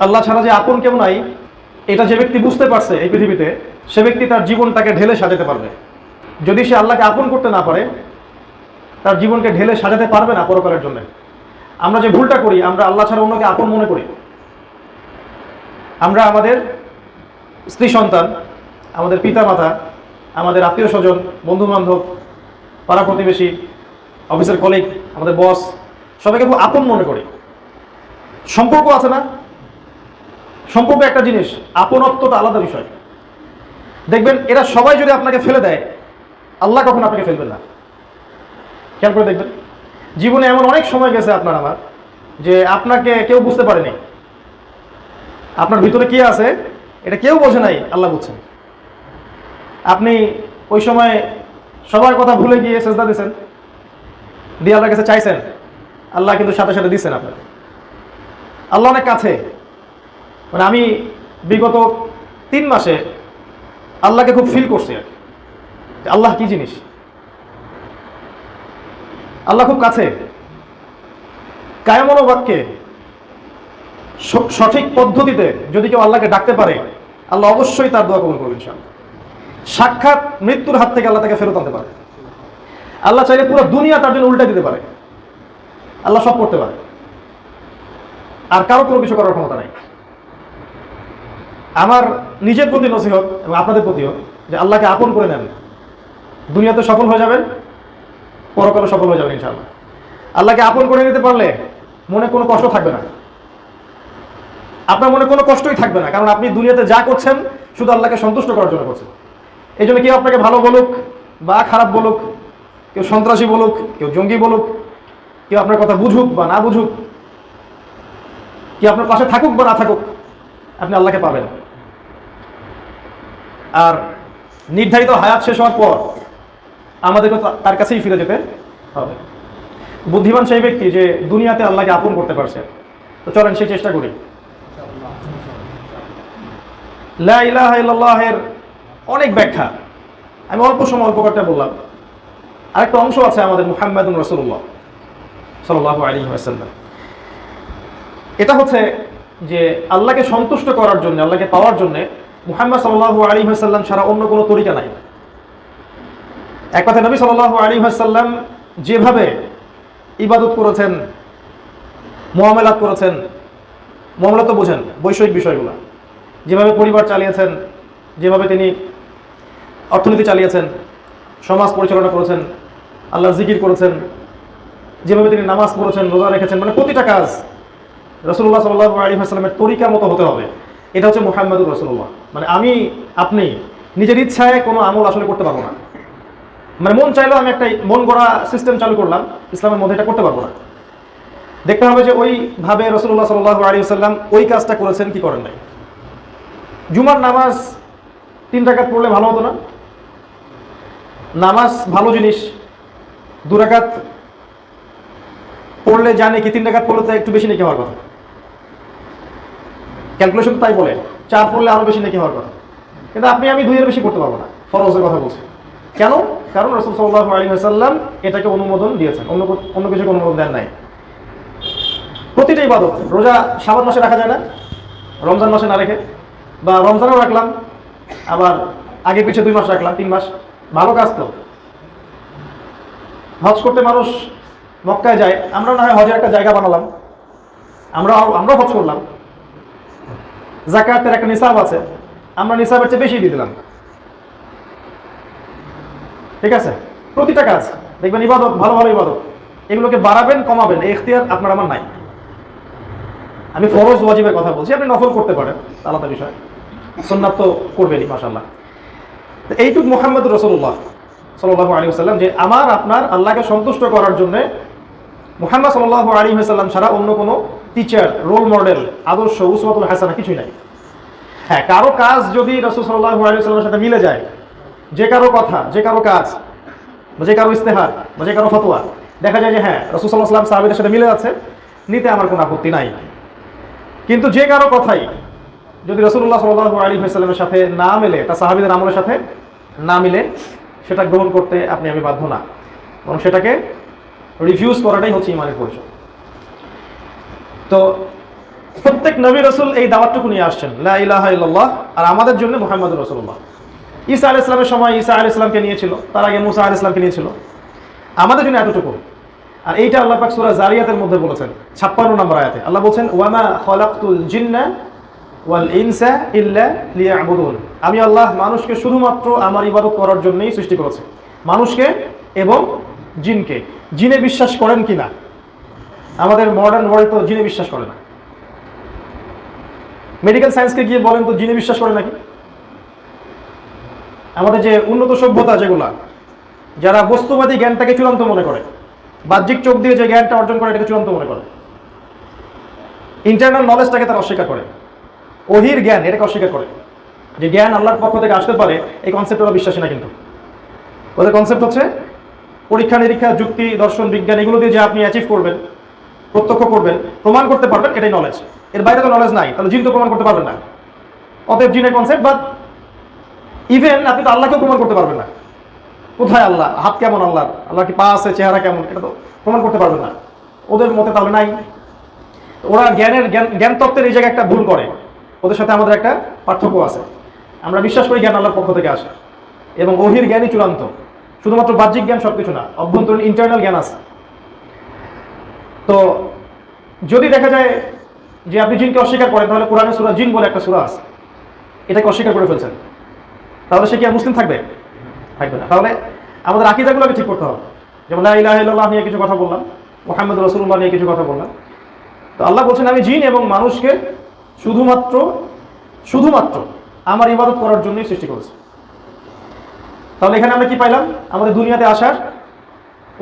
আল্লাহ ছাড়া যে আপন কেউ নাই, এটা যে ব্যক্তি বুঝতে পারছে এই পৃথিবীতে, সে ব্যক্তি তার জীবনটাকে ঢেলে সাজাতে পারবে। যদি সে আল্লাহকে আপন করতে না পারে, তার জীবনকে ঢেলে সাজাতে পারবে না পরকালের জন্য। আমরা যে ভুলটা করি, আমরা আল্লাহ ছাড়া অন্যকে আপন মনে করি। আমরা আমাদের স্ত্রী সন্তান, আমাদের পিতা মাতা, আমাদের আত্মীয় স্বজন, বন্ধু বান্ধব, পাড়া প্রতিবেশী, অফিসের কলিগ, আমাদের বস, সবাইকে খুব আপন মনে করি। সম্পর্ক আছে না? সম্পর্ক একটা জিনিস, আপনত্বটা আলাদা বিষয়। দেখবেন এরা সবাই যদি আপনাকে ফেলে দেয়, আল্লাহ কখনো আপনাকে ফেলবেন না। খেয়াল করে দেখবেন, জীবনে এমন অনেক সময় গেছে আপনার আমার, যে আপনাকে কেউ বুঝতে পারেনি। আপনার ভিতরে কি আছে এটা কেউ বোঝে নাই, আল্লাহ বুঝছেন। আপনি ওই সময় সবার কথা ভুলে গিয়ে সেজদা দিয়েছেন, দিয়ে আল্লাহর কাছে চাইছেন, আল্লাহ কিন্তু সাথে সাথে দিচ্ছেন আপনাকে। আল্লাহ অনেক কাছে। মানে আমি বিগত 3 মাসে আল্লাহকে খুব ফিল করছি আর কি, আল্লাহ কি জিনিস। আল্লাহ খুব কাছে। কায়মন বাক্যে সঠিক পদ্ধতিতে যদি কেউ আল্লাহকে ডাকতে পারে, আল্লাহ অবশ্যই তার দোয়া কবুল করবেন ইনশাআল্লাহ। সাক্ষাৎ মৃত্যুর হাত থেকে আল্লাহ তাকে ফেরত আনতে পারে। আল্লাহ চাইলে পুরো দুনিয়া তার জন্য উল্টে দিতে পারে। আল্লাহ সব করতে পারে, আর কারো কোনো কিছু করার ক্ষমতা নাই। আমার নিজের প্রতি নসিহত এবং আপনাদের প্রতিও, যে আল্লাহকে আপন করে নেন। দুনিয়াতে সফল হয়ে যাবেন, পরকালে সফল হয়ে যাবেন ইনশাআল্লাহ। আল্লাহকে আপন করে নিতে পারলে মনে কোনো কষ্ট থাকবে না। আপনার মনে কোনো কষ্টই থাকবে না, কারণ আপনি দুনিয়াতে যা করছেন শুধু আল্লাহকে সন্তুষ্ট করার জন্য করছেন। এই জন্য কেউ আপনাকে ভালো বলুক বা খারাপ বলুক, কেউ সন্ত্রাসী বলুক, কেউ জঙ্গি বলুক, কেউ আপনার কথা বুঝুক বা না বুঝুক, কেউ আপনার পাশে থাকুক বা না থাকুক, আপনি আল্লাহকে পাবেন। আর নির্ধারিত হায়াত শেষ হওয়ার পর আমাদেরকে তার কাছেই ফিরে যেতে হবে। বুদ্ধিমান সেই ব্যক্তি যে দুনিয়াতে আল্লাহকে আপন করতে পারছে। তো চলেন সেই চেষ্টা করি। লা ইলাহা ইল্লাল্লাহের অনেক ব্যাখ্যা, আমি অল্প সময় অল্প কয়েকটা বললাম। আরেকটা অংশ আছে আমাদের মুহাম্মাদুর রাসূলুল্লাহ সাল্লাল্লাহু আলাইহি ওয়াসাল্লাম। এটা হচ্ছে যে আল্লাহকে সন্তুষ্ট করার জন্য, আল্লাহকে পাওয়ার জন্য মুহাম্মদ সাল্লাল্লাহু আলাইহি ওয়াসাল্লাম ছাড়া অন্য কোনো তরিকা নাই। এক কথা, নবী সাল্লাল্লাহু আলাইহি ওয়াসাল্লাম যেভাবে ইবাদত করেছেন, মুআমালাত করেছেন, মুআমালাত তো বোঝেন, বৈষয়িক বিষয়গুলো, যেভাবে পরিবার চালিয়েছেন, যেভাবে তিনি অর্থনীতি চালিয়েছেন, সমাজ পরিচালনা করেছেন, আল্লাহর জিকির করেছেন, যেভাবে তিনি নামাজ পড়েছেন, রোজা রেখেছেন, মানে প্রতিটা কাজ রাসূলুল্লাহ সাল্লাল্লাহু আলাইহি ওয়াসাল্লামের তরিকা মতো হতে হবে। এটা হচ্ছে মুহাম্মাদুর রাসূলুল্লাহ। মানে আপনি নিজের ইচ্ছায় কোনো আমল আসলে করতে পারবো না। মানে মন চাইলেও আমি একটা মন গড়া সিস্টেম চালু করলাম, ইসলামের মধ্যে এটা করতে পারবো না। দেখতে হবে যে ওইভাবে রাসূলুল্লাহ সাল্লাল্লাহু আলাইহি ওয়াসাল্লাম ওই কাজটা করেছেন কি করেন নাই। জুমার নামাজ 3 রাকাত পড়লে ভালো হতো না? নামাজ ভালো জিনিস, 2 রাকাত পড়লে জানে কি 3 রাকাত পড়লে তো একটু বেশি নাকি হওয়ার কথা। ক্যালকুলেশন তাই বলে 4 পড়লে আরো বেশি নাকি হওয়ার কথা। কিন্তু আমি 2 এর বেশি করতে পারবো না, ফরজের কথা বলছি। কেন? কারণ রাসূল সাল্লাল্লাহু আলাইহি ওয়াসাল্লাম এটাকে অনুমোদন দিয়েছেন, অন্য কিছুকে অনুমোদন দেন নাই। প্রতিটা ইবাদত, রোজা শাবান মাসে রাখা যায় না, রমজান মাসে না রেখে, বা রমজানও রাখলাম আবার আগে পিছিয়ে 2 মাস রাখলাম, 3 মাস, ভালো কাজ তো। হজ করতে মানুষ মক্কায় যায়, আমরা না হয় হজের একটা জায়গা বানালাম, আমরাও হজ করলাম। যাকাতের একটা নিসাব আছে, আমরা নিসাবের চেয়ে বেশি দিয়ে দিলাম। ঠিক আছে? প্রতিটা কাজ দেখবেন ইবাদত, ভালো ভালো ইবাদত, এগুলোকে বাড়াবেন কমাবেন এই ইখতিয়ার আপনার আমার নাই। আমি ফরজ ওয়াজিবের কথা বলছি, আপনি নফল করতে পারেন, আলাদা বিষয়, সুন্নাত তো করবেনই মাশাআল্লাহ। তো এইটুক মুহাম্মদুর রাসূলুল্লাহ সাল্লাল্লাহু আলাইহি ওয়াসাল্লাম, যে আপনার আল্লাহকে সন্তুষ্ট করার জন্য মুহাম্মদ সাল্লাল্লাহু আলাইহি ওয়াসাল্লাম ছাড়া অন্য কোনো টিচার, রোল মডেল, আদর্শ, উসওয়াতুল হাসানা কিছুই নাই। হ্যাঁ, কারো কাজ যদি রাসূল সাল্লাল্লাহু আলাইহি ওয়াসাল্লামের সাথে মিলে যায়, যে কারো কথা, যে কারো কাজ, বা যে কারো ইস্তেহার, বা যে কারো ফতোয়া দেখা যায় যে হ্যাঁ রাসূল সাল্লাল্লাহু আলাইহি ওয়াসাল্লাম সাহাবীদের সাথে মিলে যাচ্ছে, নিতে আমার কোনো আপত্তি নাই। কিন্তু যে কারো কথাই যদি রাসূলুল্লাহ সাল্লাল্লাহু আলাইহি ওয়াসাল্লামের সাথে না মিলে, তার সাহাবীদের আমলের সাথে না মিলে, সেটা গ্রহণ করতে আমি বাধ্য না, এবং সেটাকে রিফিউজ করাটাই হচ্ছে ঈমানের পরিচয়। তো প্রত্যেক নবী রাসূল এই দাওয়াতটুকু নিয়ে আসছেন, লা ইলাহা ইল্লাল্লাহ, আর আমাদের জন্য মুহাম্মদুর রাসূলুল্লাহ। ঈসা আলাইহিস সালামের সময় ঈসা আলাইহিস সালামকে নিয়েছিল, তার আগে মুসা আলাইহিস সালামকে নিয়েছিল, আমাদের জন্য এতটুকু। আর এইটা আল্লাহ পাক সূরা জারিয়াতের মধ্যে বলেছেন 56 নম্বর আয়াতে। আল্লাহ বলেন, ওয়ামা খালাকতুল জিন্না ওয়াল ইনসা ইল্লা লিয়াবুদুন, আমি আল্লাহ মানুষকে শুধুমাত্র আমার ইবাদত করার জন্যই সৃষ্টি করেছি, মানুষকে এবং জিনকে। জিনে বিশ্বাস করেন কিনা? আমাদের মডার্ন ওয়ার্ল্ড তো জিনে বিশ্বাস করে না। মেডিকেল সায়েন্সকে গিয়ে বলেন তো জিনে বিশ্বাস করে নাকি? আমাদের যে উন্নত সভ্যতা, যেগুলা যারা বস্তুবাদী জ্ঞানটাকে চূড়ান্ত মনে করে, বাহ্যিক চোখ দিয়ে যে জ্ঞানটা অর্জন করে এটাকে চূড়ান্ত মনে করে, ইন্টারনাল নলেজটাকে তারা অস্বীকার করে, ওহির জ্ঞান এটাকে অস্বীকার করে, যে জ্ঞান আল্লাহর পক্ষ থেকে আসতে পারে, এই কনসেপ্ট ওরা বিশ্বাসী না। কিন্তু ওদের কনসেপ্ট হচ্ছে পরীক্ষা নিরীক্ষা, যুক্তি, দর্শন, বিজ্ঞান, এগুলো দিয়ে যে আপনি অ্যাচিভ করবেন, প্রত্যক্ষ করবেন, প্রমাণ করতে পারবেন, এটাই নলেজ। এর বাইরে তো নলেজ নাই, তাহলে জিন তো প্রমাণ করতে পারবেন না। অতএব জিনের কনসেপ্ট বাদ। ইভেন আপনি তো আল্লাহকেও প্রমাণ করতে পারবেন না। কোথায় আল্লাহ, হাত কেমন আল্লাহ, আল্লাহ কি পা আছে, চেহারা কেমন, এটা তো প্রমাণ করতে পারবেন না ওদের মতে, তাহলে নাই। ওরা জ্ঞান তত্ত্বের এই জায়গায় একটা ভুল করে, ওদের সাথে আমাদের একটা পার্থক্য আছে। আমরা বিশ্বাস করি জ্ঞান আল্লাহর পক্ষ থেকে আসে এবং ওহির জ্ঞানই চূড়ান্ত, শুধুমাত্র বাহ্যিক জ্ঞান সবকিছু না, অভ্যন্তরীণ ইন্টারনাল জ্ঞান আছে। তো যদি দেখা যায় যে আপনি জিনকে অস্বীকার করেন, তাহলে কোরআনে সূরা জিন বলে একটা সূরা আছে, এটাকে অস্বীকার করে ফেলছেন, তাহলে সে কি আর মুসলিম থাকবে? থাকবে না। তাহলে আমাদের আকীদাগুলোকে ঠিক করতে হবে। যেমন লা ইলাহা ইল্লাল্লাহ নিয়ে কিছু কথা বললাম, মুহাম্মদুর রাসূলুল্লাহ নিয়ে কিছু কথা বললাম। তো আল্লাহ বলছেন, আমি জিন এবং মানুষকে শুধুমাত্র আমার ইবাদত করার জন্যই সৃষ্টি করেছি। তাহলে এখানে আমরা কি পাইলাম? আমাদের দুনিয়াতে আসার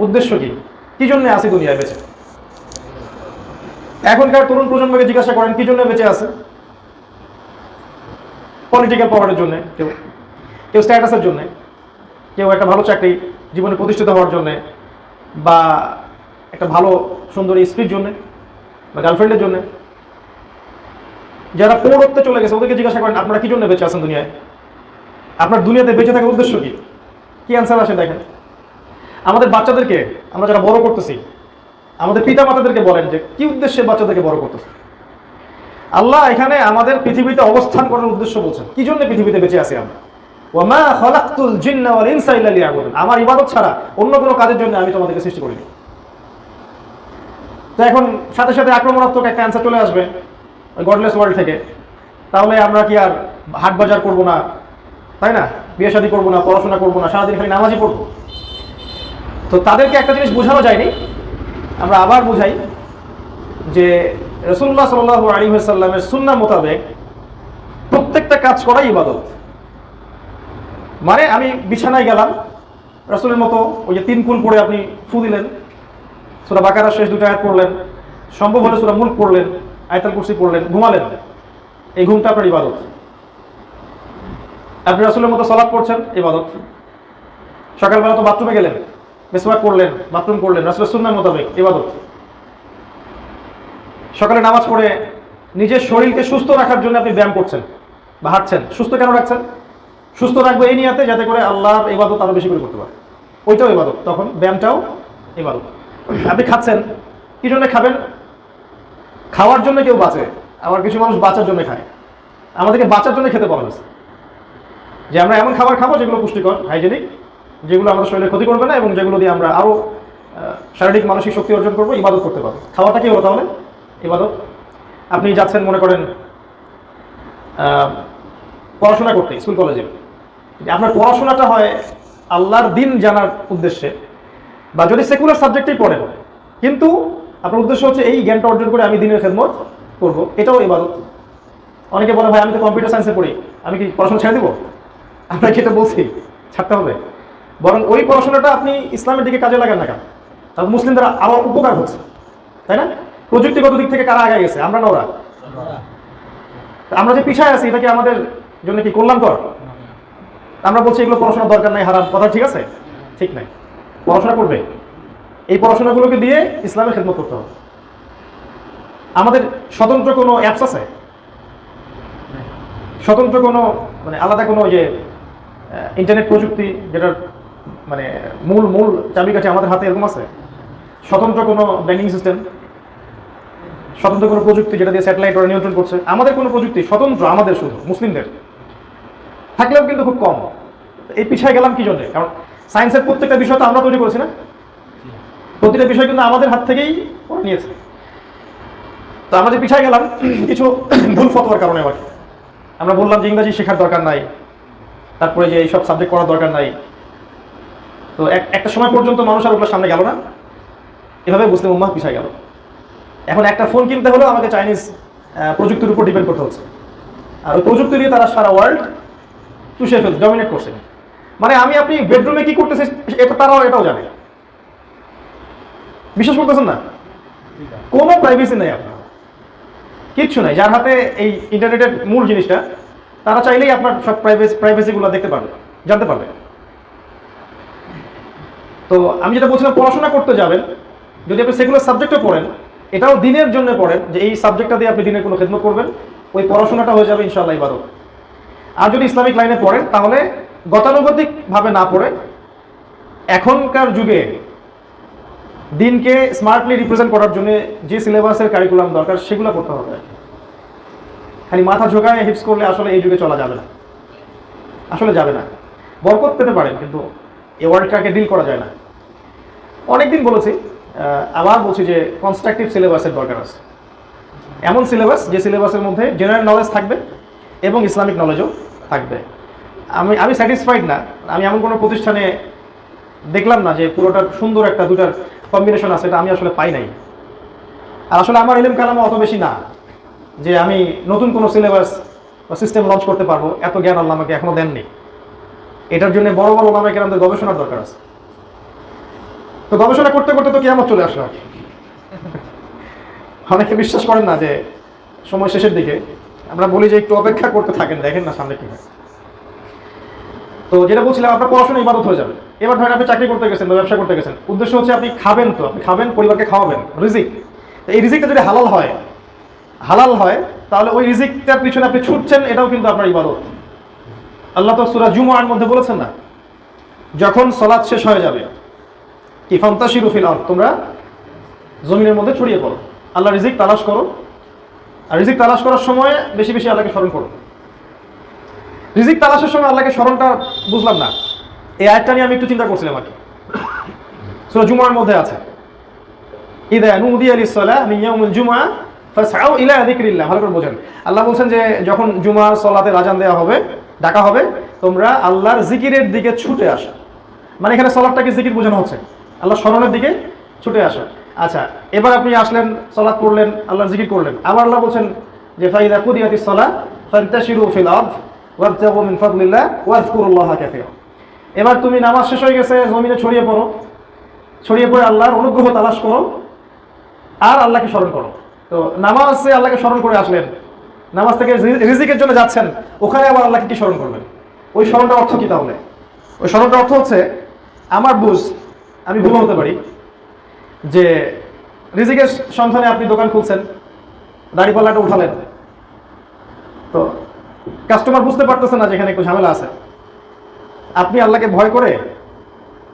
উদ্দেশ্য কি, কি জন্য আসি দুনিয়ায় বেঁচে? এখনকার তরুণ প্রজন্মকে জিজ্ঞাসা করেন কি জন্য বেঁচে আছে? পলিটিক্যাল পাওয়ারের জন্য, কেউ স্ট্যাটাসের জন্য, কেউ একটা ভালো চাকরি, জীবনে প্রতিষ্ঠিত হওয়ার জন্য, বা একটা ভালো সুন্দরী স্ত্রীর জন্য, বা গার্লফ্রেন্ডের জন্য। যারা পৌরত্বে চলে গেছে ওদেরকে জিজ্ঞাসা করেন আপনারা কি জন্য বেঁচে আছেন দুনিয়ায়, আপনার দুনিয়াতে বেঁচে থাকার উদ্দেশ্য কি? কি অ্যান্সার আসে দেখেন। আমাদের বাচ্চাদেরকে আমরা যারা বড় করতেছি, আমাদের পিতা মাতাদেরকে বলেন যে কি উদ্দেশ্যে বাচ্চাদেরকে বড় করতেছে। আল্লাহ এখানে আমাদের পৃথিবীতে অবস্থান করার উদ্দেশ্য বলছেন, কি জন্য পৃথিবীতে বেঁচে আছি আমরা। ওয়ামা খালাকতুল জিন্না ওয়াল ইনসা ইল্লা লিয়াবুদুন, আমার ইবাদত ছাড়া অন্য কোনো কাজের জন্য আমি তোমাদেরকে সৃষ্টি করিনি। তো এখন সাথে সাথে আক্রমণাত্মক একটা অ্যান্সার চলে আসবে গডলেস ওয়ার্ল্ড থেকে, তাহলে আমরা কি আর হাট বাজার করবো না, তাই না, বিয়ে শাদী করবো না, পড়াশোনা করবো না, সারাদিন খালি নামাজই পড়বো? তো তাদেরকে একটা জিনিস বোঝানো যায়নি, আমরা আবার বুঝাই যে রাসূলুল্লাহ সাল্লাল্লাহু আলাইহি ওয়াসাল্লামের সুন্নাহ মোতাবেক প্রত্যেকটা কাজ করাই ইবাদত। মানে আমি বিছানায় গেলাম, রাসূলের মতো ওই যে 3 কুল পড়ে আপনি ফু দিলেন, সূরা বাকারার শেষ 2টা আয়াত পড়লেন, সম্ভব হলে সূরা মুলক পড়লেন, আয়াতুল কুরসি পড়লেন, ঘুমালেন, এই ঘুমটা আপনার ইবাদত। আপনি রাসূলের মতো সালাত পড়ছেন, ইবাদত। সকালবেলা তো বাথরুমে গেলেন, মিসওয়াক করলেন, বাথরুম করলেন, রাসূলের সুন্নাহ মোতাবেক, ইবাদত। সকালে নামাজ পড়ে নিজের শরীরকে সুস্থ রাখার জন্য আপনি ব্যায়াম করছেন বা হাঁটছেন। সুস্থ কেন রাখছেন? সুস্থ রাখবো এই নিয়াতে যাতে করে আল্লাহর ইবাদত আরো বেশি করে করতে পারে, ওইটাও ইবাদত, তখন ব্যায়ামটাও ইবাদত। আপনি খাচ্ছেন, কি জন্য খাবেন? খাওয়ার জন্য কেউ বাঁচে, আবার কিছু মানুষ বাঁচার জন্য খায়। আমাদেরকে বাঁচার জন্য খেতে বলা হয়েছে, যে আমরা এমন খাবার খাবো যেগুলো পুষ্টিকর, হাইজেনিক, যেগুলো আমাদের শরীরে ক্ষতি করবে না এবং যেগুলো দিয়ে আমরা আরো শারীরিক মানসিক শক্তি অর্জন করবো, ইবাদত করতে পারবো। খাওয়াটা কি হলো তাহলে? ইবাদত। আপনি যাচ্ছেন মনে করেন পড়াশোনা করতে স্কুল কলেজে, আপনার পড়াশোনাটা হয় আল্লাহর দিন জানার উদ্দেশ্যে, বা যদি সেকুলার সাবজেক্টেই পড়েন, কিন্তু আপনার উদ্দেশ্য হচ্ছে এই জ্ঞানটা অর্জন করে আমি দিনের খেদমত করব, এটাও ইবাদত। অনেকে বলে ভাই আমি তো কম্পিউটার সায়েন্সে পড়ি, আমি কি পড়াশোনা ছেড়ে দেবো? আপনাকে এটা বলছি ছাড়তে হবে, বরং ওই পড়াশোনাটা আপনি ইসলামের দিকে কাজে লাগান না কেন? তাহলে মুসলিমদের আবার উপকার হচ্ছে, তাই না? প্রযুক্তিগত দিক থেকে কারা আগে গেছে? আমরা না ওরা? আমরা যে পিছায় আছি এটা কি আমাদের জন্য কি কল্যাণকর? আমরা বলছি এগুলো পড়াশোনার দরকার নাই, হারাম, কথা ঠিক আছে? ঠিক নাই, পড়াশোনা করবে। এই পড়াশোনাগুলোকে দিয়ে ইসলামের খেদমত করতে হবে। আমাদের স্বতন্ত্র কোনো অ্যাপস আছে? স্বতন্ত্র কোনো মানে আলাদা কোনো যে ইন্টারনেট প্রযুক্তি যেটার মানে মূল চাবিকাঠি আমাদের হাতে, এরকম আছে? স্বতন্ত্র কোনো ব্যাংকিং সিস্টেম, স্বতন্ত্র কোনো প্রযুক্তি যেটা দিয়ে স্যাটেলাইট ওরা নিয়ন্ত্রণ করছে, আমাদের কোনো প্রযুক্তি স্বতন্ত্র আমাদের শুধু মুসলিমদের থাকলেও কিন্তু খুব কম। এই পিছিয়ে গেলাম কি জন্য? কারণ সায়েন্সের প্রত্যেকটা বিষয় তো আমরা তৈরি করেছি না, প্রতিটা বিষয় কিন্তু আমাদের হাত থেকেই ওরা নিয়েছে। তো আমরা যে পিছিয়ে গেলাম কিছু ভুল ফতোয়ার কারণে। আবার আমরা বললাম যে ইংরাজি শেখার দরকার নাই, তারপরে যে এইসব সাবজেক্ট পড়ার দরকার নাই। তো একটা সময় পর্যন্ত মানুষ আর ওগুলোর সামনে গেল না, এভাবে মুসলিম উম্মাহ পিছিয়ে গেল। এখন একটা ফোন কিনতে হলেও আমাকে চাইনিজ প্রযুক্তির উপর ডিপেন্ড করতে হচ্ছে, আর ওই প্রযুক্তি দিয়ে তারা সারা ওয়ার্ল্ড চুষে ফেলছে, ডমিনেট করছে। মানে আপনি বেডরুমে কি করতেছে এটা তারাও এটাও জানে। বিশ্বাস করতেছেন না? কোনো প্রাইভেসি নেই, আপনার কিচ্ছু নাই। যার হাতে এই ইন্টারনেটের মূল জিনিসটা, তারা চাইলেই আপনার সব প্রাইভেসিগুলো দেখতে পারবে, জানতে পারবে। তো আমি যেটা বলছিলাম, পড়াশোনা করতে যাবেন, যদি আপনি সেগুলো সাবজেক্টও পড়েন, এটাও দিনের জন্য পড়েন, যে এই সাবজেক্টটা দিয়ে আপনি দিনের কোনো খেদমত করবেন, ওই পড়াশোনাটা হয়ে যাবে ইনশাআল্লাহ ইবাদত। আর যদি ইসলামিক লাইনে পড়েন, তাহলে গতানুগতিকভাবে না পড়ে এখনকার যুগে দিনকে স্মার্টলি রিপ্রেজেন্ট করার জন্য যে সিলেবাসের কারিকুলাম দরকার সেগুলো করতে হবে। খালি মাথা ঝোঁকায় হিপস করলে আসলে এই যুগে চলা যাবে না, আসলে যাবে না। বরকত পেতে পারেন, কিন্তু এই ওয়ার্ল্ডটাকে ডিল করা যায় না। অনেকদিন বলেছি, আবার বলছি যে কনস্ট্রাকটিভ সিলেবাসের দরকার আছে। এমন সিলেবাস যে সিলেবাসের মধ্যে জেনারেল নলেজ থাকবে এবং ইসলামিক নলেজও থাকবে। আমি স্যাটিসফাইড না, আমি এমন কোনো প্রতিষ্ঠানে দেখলাম না যে পুরোটার সুন্দর একটা দুটার কম্বিনেশন আছে, এটা আমি আসলে পাই নাই। আর আসলে আমার ইলম কালামও অত বেশি না যে আমি নতুন কোনো সিলেবাস বা সিস্টেম লঞ্চ করতে পারবো, এত জ্ঞান আল্লাহ আমাকে এখনো দেননি। এটার জন্য বড় বড় ওলামায়ে কেরামদের গবেষণার দরকার আছে। তো গবেষণা করতে করতে তো কিয়ামত চলে আসলো। অনেকে বিশ্বাস করেন না যে সময় শেষের দিকে আমরা বলি যে একটু অপেক্ষা করতে থাকেন, দেখেন না সামনে কি হয়। তো যেটা বলছিলাম, আপনার পড়াশোনা ইবাদত হয়ে যাবে। এবার ধরেন আপনি চাকরি করতে গেছেন বা ব্যবসা করতে গেছেন, উদ্দেশ্য হচ্ছে আপনি খাবেন, তো আপনি খাবেন, পরিবারকে খাওয়াবেন, রিজিক। এই রিজিকটা যদি হালাল হয় তাহলে ওই রিজিকটার পিছনে আপনি ছুটছেন, এটাও কিন্তু আপনার ইবাদত। আল্লাহ তো সূরা জুমুআর মধ্যে বলেছেন না, যখন সালাত শেষ হয়ে যাবে, কি ফান্তাশিরু ফিল আরদ, তোমরা জমিনের মধ্যে ছড়িয়ে পড়ো, আল্লাহ রিজিক তালাশ করো। আর রিজিক তালাশ করার সময় বেশি বেশি আল্লাহকে স্মরণ করো। রিজিক তালাশের সময় আল্লাহকে স্মরণটা বুঝলাম না, এই আয়াতটা নিয়ে আমি একটু চিন্তা করছিলাম। আর কি সূরা জুমুআর মধ্যে আছে, ইযা নুদিয়া লিস-সালাহ মিন ইয়াউমিল জুমআহ ফাসআউ ইলা যিকরিল্লাহ। ভালো করে বোঝেন, আল্লাহ বলছেন যে যখন জুমার সালাতের আযান দেওয়া হবে, ডাকা হবে, তোমরা আল্লাহর জিকিরের দিকে ছুটে আসো। মানে এখানে সালাতটাকে জিকির বোঝানো হচ্ছে, আল্লাহর স্মরণের দিকে ছুটে আসো। আচ্ছা, এবার আপনি আসলেন, সালাত পড়লেন, আল্লাহর জিকির করলেন। আবার আল্লাহ বলছেন যে ফাইদা কুদিয়াতিস সালাহ ফান্তাশিরু ফিল আরদ ওয়াবতাগু মিন ফাদলিল্লাহ ওয়াযকুরুল্লাহা কাসীরা। এবার তুমি নামাজ শেষ হয়ে গেছে, জমিনে ছড়িয়ে পড়ো, ছড়িয়ে পড়ে আল্লাহর অনুগ্রহ তালাশ করো আর আল্লাহকে স্মরণ করো। তো নামাজে আল্লাহকে স্মরণ করে আসলেন, নামাজ থেকে রিজিকের জন্য যাচ্ছেন, ওখানে আবার আল্লাহকে কি স্মরণ করবেন? ওই স্মরণটার অর্থ কি তাহলে? ওই স্মরণটার অর্থ হচ্ছে, আমার বুঝ, আমি ভুল হতে পারি, যে রিজিকের সন্ধানে আপনি দোকান খুলছেন, দাড়িপাল্লাটা উঠালেন, তো কাস্টমার বুঝতে পারতেছে না যেখানে একটু ঝামেলা আছে। আপনি আল্লাহকে ভয় করে,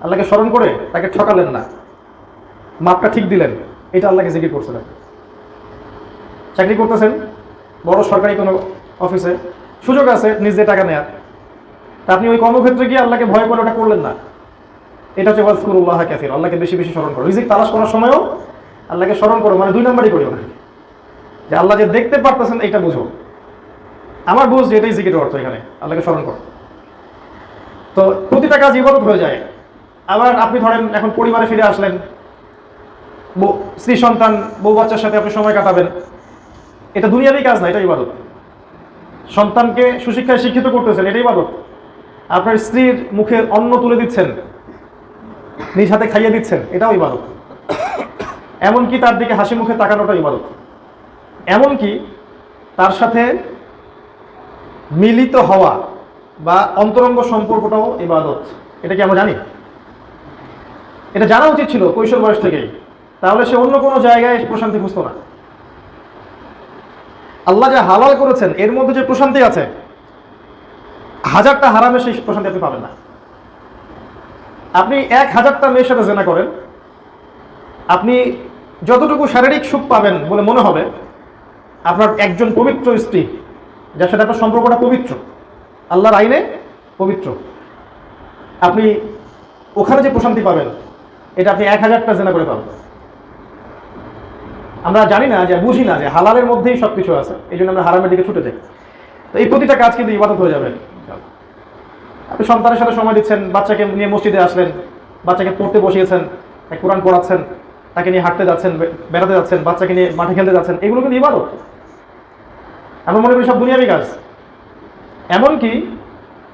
আল্লাহকে স্মরণ করে তাকে ঠকালেন না, মাপটা ঠিক দিলেন, এটা আল্লাহকে জিকির করছিলেন। চাকরি করতেছেন বড় সরকারি কোনো অফিসে, সুযোগ আছে নিজে টাকা নেয়ার, তা আপনি ওই কর্মক্ষেত্রে গিয়ে আল্লাহকে ভয় করে ওটা করলেন না, এটা হচ্ছে ওয়াযকুরুল্লাহা কাসীরা, আল্লাহকে বেশি বেশি স্মরণ করো। রিজিক তালাশ করার সময়ও আল্লাহকে স্মরণ করো, মানে দুই নম্বরই করিও না, যে আল্লাহ যে দেখতে পারতেছেন এটা বুঝো। আমার বুঝ যে এটাই জিকিরের অর্থ, এখানে আল্লাহকে স্মরণ করো। তো প্রতিটা কাজ ইবাদত হয়ে যায়। আবার আপনি ধরেন এখন পরিবারে ফিরে আসলেন, স্ত্রী সন্তান বউ বাচ্চার সাথে আপনি সময় কাটাবেন, এটা দুনিয়ারই কাজ না, এটা ইবাদত। সন্তানকে সুশিক্ষায় শিক্ষিত করতেছেন, এটাই ইবাদত। আপনার স্ত্রীর মুখে অন্ন তুলে দিচ্ছেন, নিজ হাতে খাইয়ে দিচ্ছেন, এটাও ইবাদত। এমনকি তার দিকে হাসি মুখে তাকানোটা ইবাদত। এমনকি তার সাথে মিলিত হওয়া বা অন্তরঙ্গ সম্পর্কটাও ইবাদত। এটা কি আমরা জানি? এটা জানা উচিত ছিল কৈশোর বয়স থেকেই, তাহলে সে অন্য কোনো জায়গায় প্রশান্তি খুঁজত না। আল্লাহ যা হালাল করেছেন এর মধ্যে যে প্রশান্তি আছে, হাজারটা হারামে সেই প্রশান্তি আপনি পাবেন না। আপনি 1000টা মেয়ের সাথে জেনা করেন, আপনি যতটুকু শারীরিক সুখ পাবেন বলে মনে হবে, আপনার একজন পবিত্র স্ত্রী যার সাথে আপনার সম্পর্কটা পবিত্র, আল্লাহর আইনে পবিত্র, আপনি ওখানে যে প্রশান্তি পাবেন এটা আপনি 1000টা জেনা করে পাবেন। আমরা জানি না, যে বুঝি না যে হালালের মধ্যেই সব কিছু আছে, এই জন্য আমরা হারামের দিকে ছুটে যাই। তো এই প্রতিটা কাজ কিন্তু ইবাদত হয়ে যাবে। আপনি সন্তানের সাথে সময় দিচ্ছেন, বাচ্চাকে নিয়ে মসজিদে আসলেন, বাচ্চাকে পড়তে বসিয়েছেন, কোরআন পড়াচ্ছেন, তাকে নিয়ে হাঁটতে যাচ্ছেন, বেড়াতে যাচ্ছেন, বাচ্চাকে নিয়ে মাঠে খেলতে যাচ্ছেন, এগুলো কিন্তু ইবাদত। আমরা মনে করি সব দুনিয়াবি কাজ।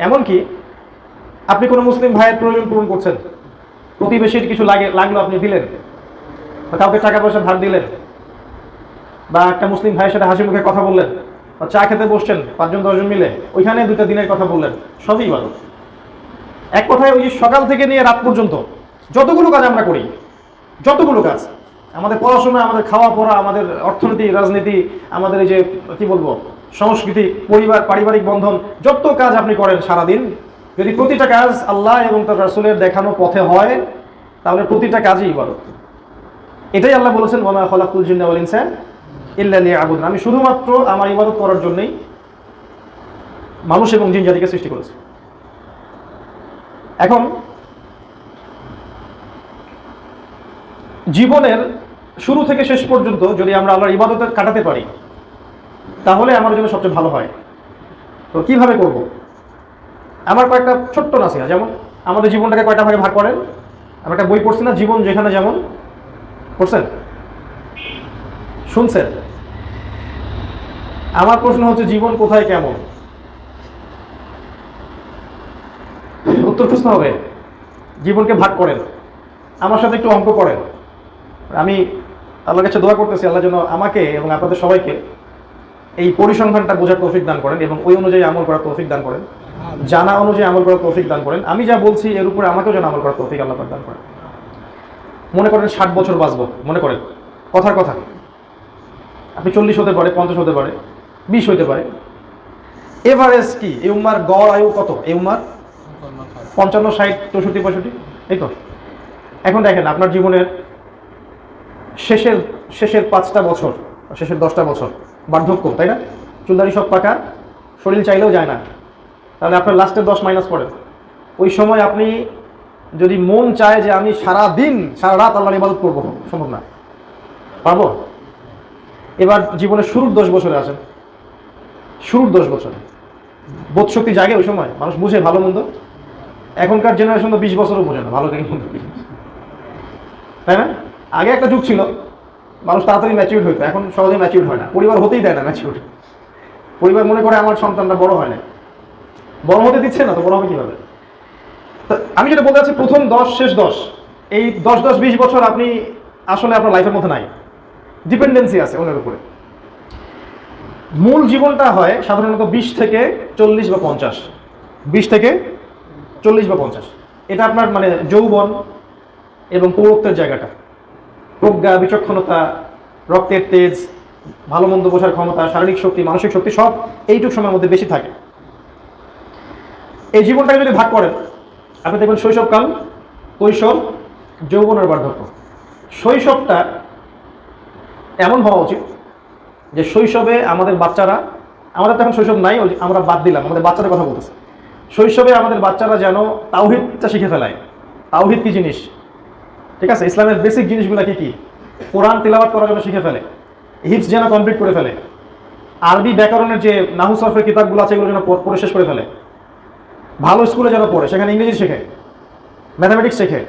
এমনকি আপনি কোনো মুসলিম ভাইয়ের প্রয়োজন পূরণ করছেন, প্রতিবেশীর কিছু লাগলো আপনি দিলেন, বা কাউকে টাকা পয়সা ধার দিলেন, বা একটা মুসলিম ভাইয়ের সাথে হাসি মুখে কথা বললেন, বা চা খেতে বসছেন 5-10 জন মিলে, ওইখানে 2টা দিনের কথা বললেন, সবই ইবাদত। এক কথায় ওই সকাল থেকে নিয়ে রাত পর্যন্ত যতগুলো কাজ আমরা করি, যতগুলো কাজ, আমাদের পড়াশোনা, আমাদের খাওয়া পড়া, আমাদের অর্থনীতি, রাজনীতি, আমাদের এই যে কি বলবো সংস্কৃতি, পরিবার, পারিবারিক বন্ধন, যত কাজ আপনি করেন সারাদিন, যদি প্রতিটা কাজ আল্লাহ এবং তার রাসূলের দেখানো পথে হয়, তাহলে প্রতিটা কাজই ইবাদত। এটাই আল্লাহ বলেছেন, ওয়া মা খালাকতুল জিন্না ওয়াল ইনসা ইল্লা লিয়াবুদুন, আমি শুধুমাত্র আমার ইবাদত করার জন্যই মানুষ এবং জিন জাতিকে সৃষ্টি করেছি। এখন জীবনের শুরু থেকে শেষ পর্যন্ত যদি আমরা আল্লাহর ইবাদতে কাটাতে পারি, তাহলে আমার জন্য সবচেয়ে ভালো হয়। তো কিভাবে করব? আমার কয়েকটা ছোট্ট নাসিহা। যেমন আমাদের জীবনটাকে কয়টা ভাগে ভাগ করেন। আমি একটা বই পড়ছি না, জীবন যেখানে যেমন, পড়ছেন? শুনছেন? আমার প্রশ্ন হচ্ছে, জীবন কোথায় কেমন? উত্তর খুঁজতে হবে। জীবনকে ভাগ করেন, আমার সাথে একটু অঙ্ক করেন। আমি আল্লাহর কাছে দোয়া করতেছি, আল্লাহ যেন আমাকে এবং আপনাদের সবাইকে এই পরিসংখ্যানটা বোঝার তৌফিক দান করেন, এবং ওই অনুযায়ী আমল করার তৌফিক দান করেন, জানা অনুযায়ী আমল করার তৌফিক দান করেন। আমি যা বলছি এর উপরে আমাকেও যেন আমল করার তৌফিক আল্লাহ দান করেন। মনে করেন 60 বছর বাঁচবো, মনে করেন, কথার কথা, আপনি 40 হতে পারে, 50 হতে পারে, 20 হতে পারে। এভারেজ কি এই উম্মার গড় আয়ু কত? এই উম্মার 55, 60, 64, 65, এই তো। এখন দেখেন আপনার জীবনের শেষের 5টা বছর, শেষের 10টা বছর বার্ধক্য, তাই না? চুলদারি সব পাকা, শরীর চাইলেও যায় না। তাহলে আপনার লাস্টের 10 মাইনাস করেন। ওই সময় আপনি যদি মন চায় যে আমি সারা দিন সারা রাত আল্লাহর ইবাদত করবো, সম্ভব না। পারবো? এবার জীবনের শুরুর 10 বছরে আসেন। শুরুর 10 বছরে বোধশক্তি জাগে, ওই সময় মানুষ বুঝে ভালো মন্দ। এখনকার জেনারেশন তো 20 বছরও বোঝে না ভালো থেকে মন্দ, তাই না? আগে একটা যুগ ছিল, মানুষ তাড়াতাড়ি ম্যাচিউর হইতো, এখন সহজে ম্যাচিউর হয় না। পরিবার হতেই দেয় না ম্যাচিউর। পরিবার মনে করে আমার সন্তানটা বড় হয় না, বড় হতে দিচ্ছে না, তো বড় হবে কীভাবে? তো আমি যেটা বলতে চাচ্ছি, প্রথম 10, শেষ 10, এই 10-20 বছর আপনি আসলে আপনার লাইফের মধ্যে নাই, ডিপেন্ডেন্সি আছে অন্যের উপরে। মূল জীবনটা হয় সাধারণত 20 থেকে 40 বা 50, 20 থেকে 40 বা 50। এটা আপনার মানে যৌবন এবং পৌরত্বের জায়গাটা, প্রজ্ঞা, বিচক্ষণতা, রক্তের তেজ, ভালো মন্দ বোঝার ক্ষমতা, শারীরিক শক্তি, মানসিক শক্তি, সব এইটুকু সময়ের মধ্যে বেশি থাকে। এই জীবনটাকে যদি ভাগ করেন, আপনি দেখবেন শৈশবকাল, কৈশোর, যৌবন আর বার্ধক্য। শৈশবটা এমন হওয়া উচিত যে শৈশবে আমাদের বাচ্চারা, আমাদের তো এখন শৈশব নাই, আমরা বাদ দিলাম, আমাদের বাচ্চাদের কথা বলতেছে। শৈশবে আমাদের বাচ্চারা যেন তাওহীদটা শিখে ফেলায়। তাওহীদ কি জিনিস, ঠিক আছে, ইসলামের বেসিক জিনিসগুলো কি কি, কোরআন তিলাওয়াত করার জন্য শিখে ফেলে, হিফজ যেন কমপ্লিট করে ফেলে, আরবি ব্যাকরণের যে নাহু সরফের কিতাবগুলো আছে এগুলো যেন পড়ে শেষ করে ফেলে, ভালো স্কুলে যেন পড়ে, সেখানে ইংরেজি শেখে, ম্যাথামেটিক্স শেখে,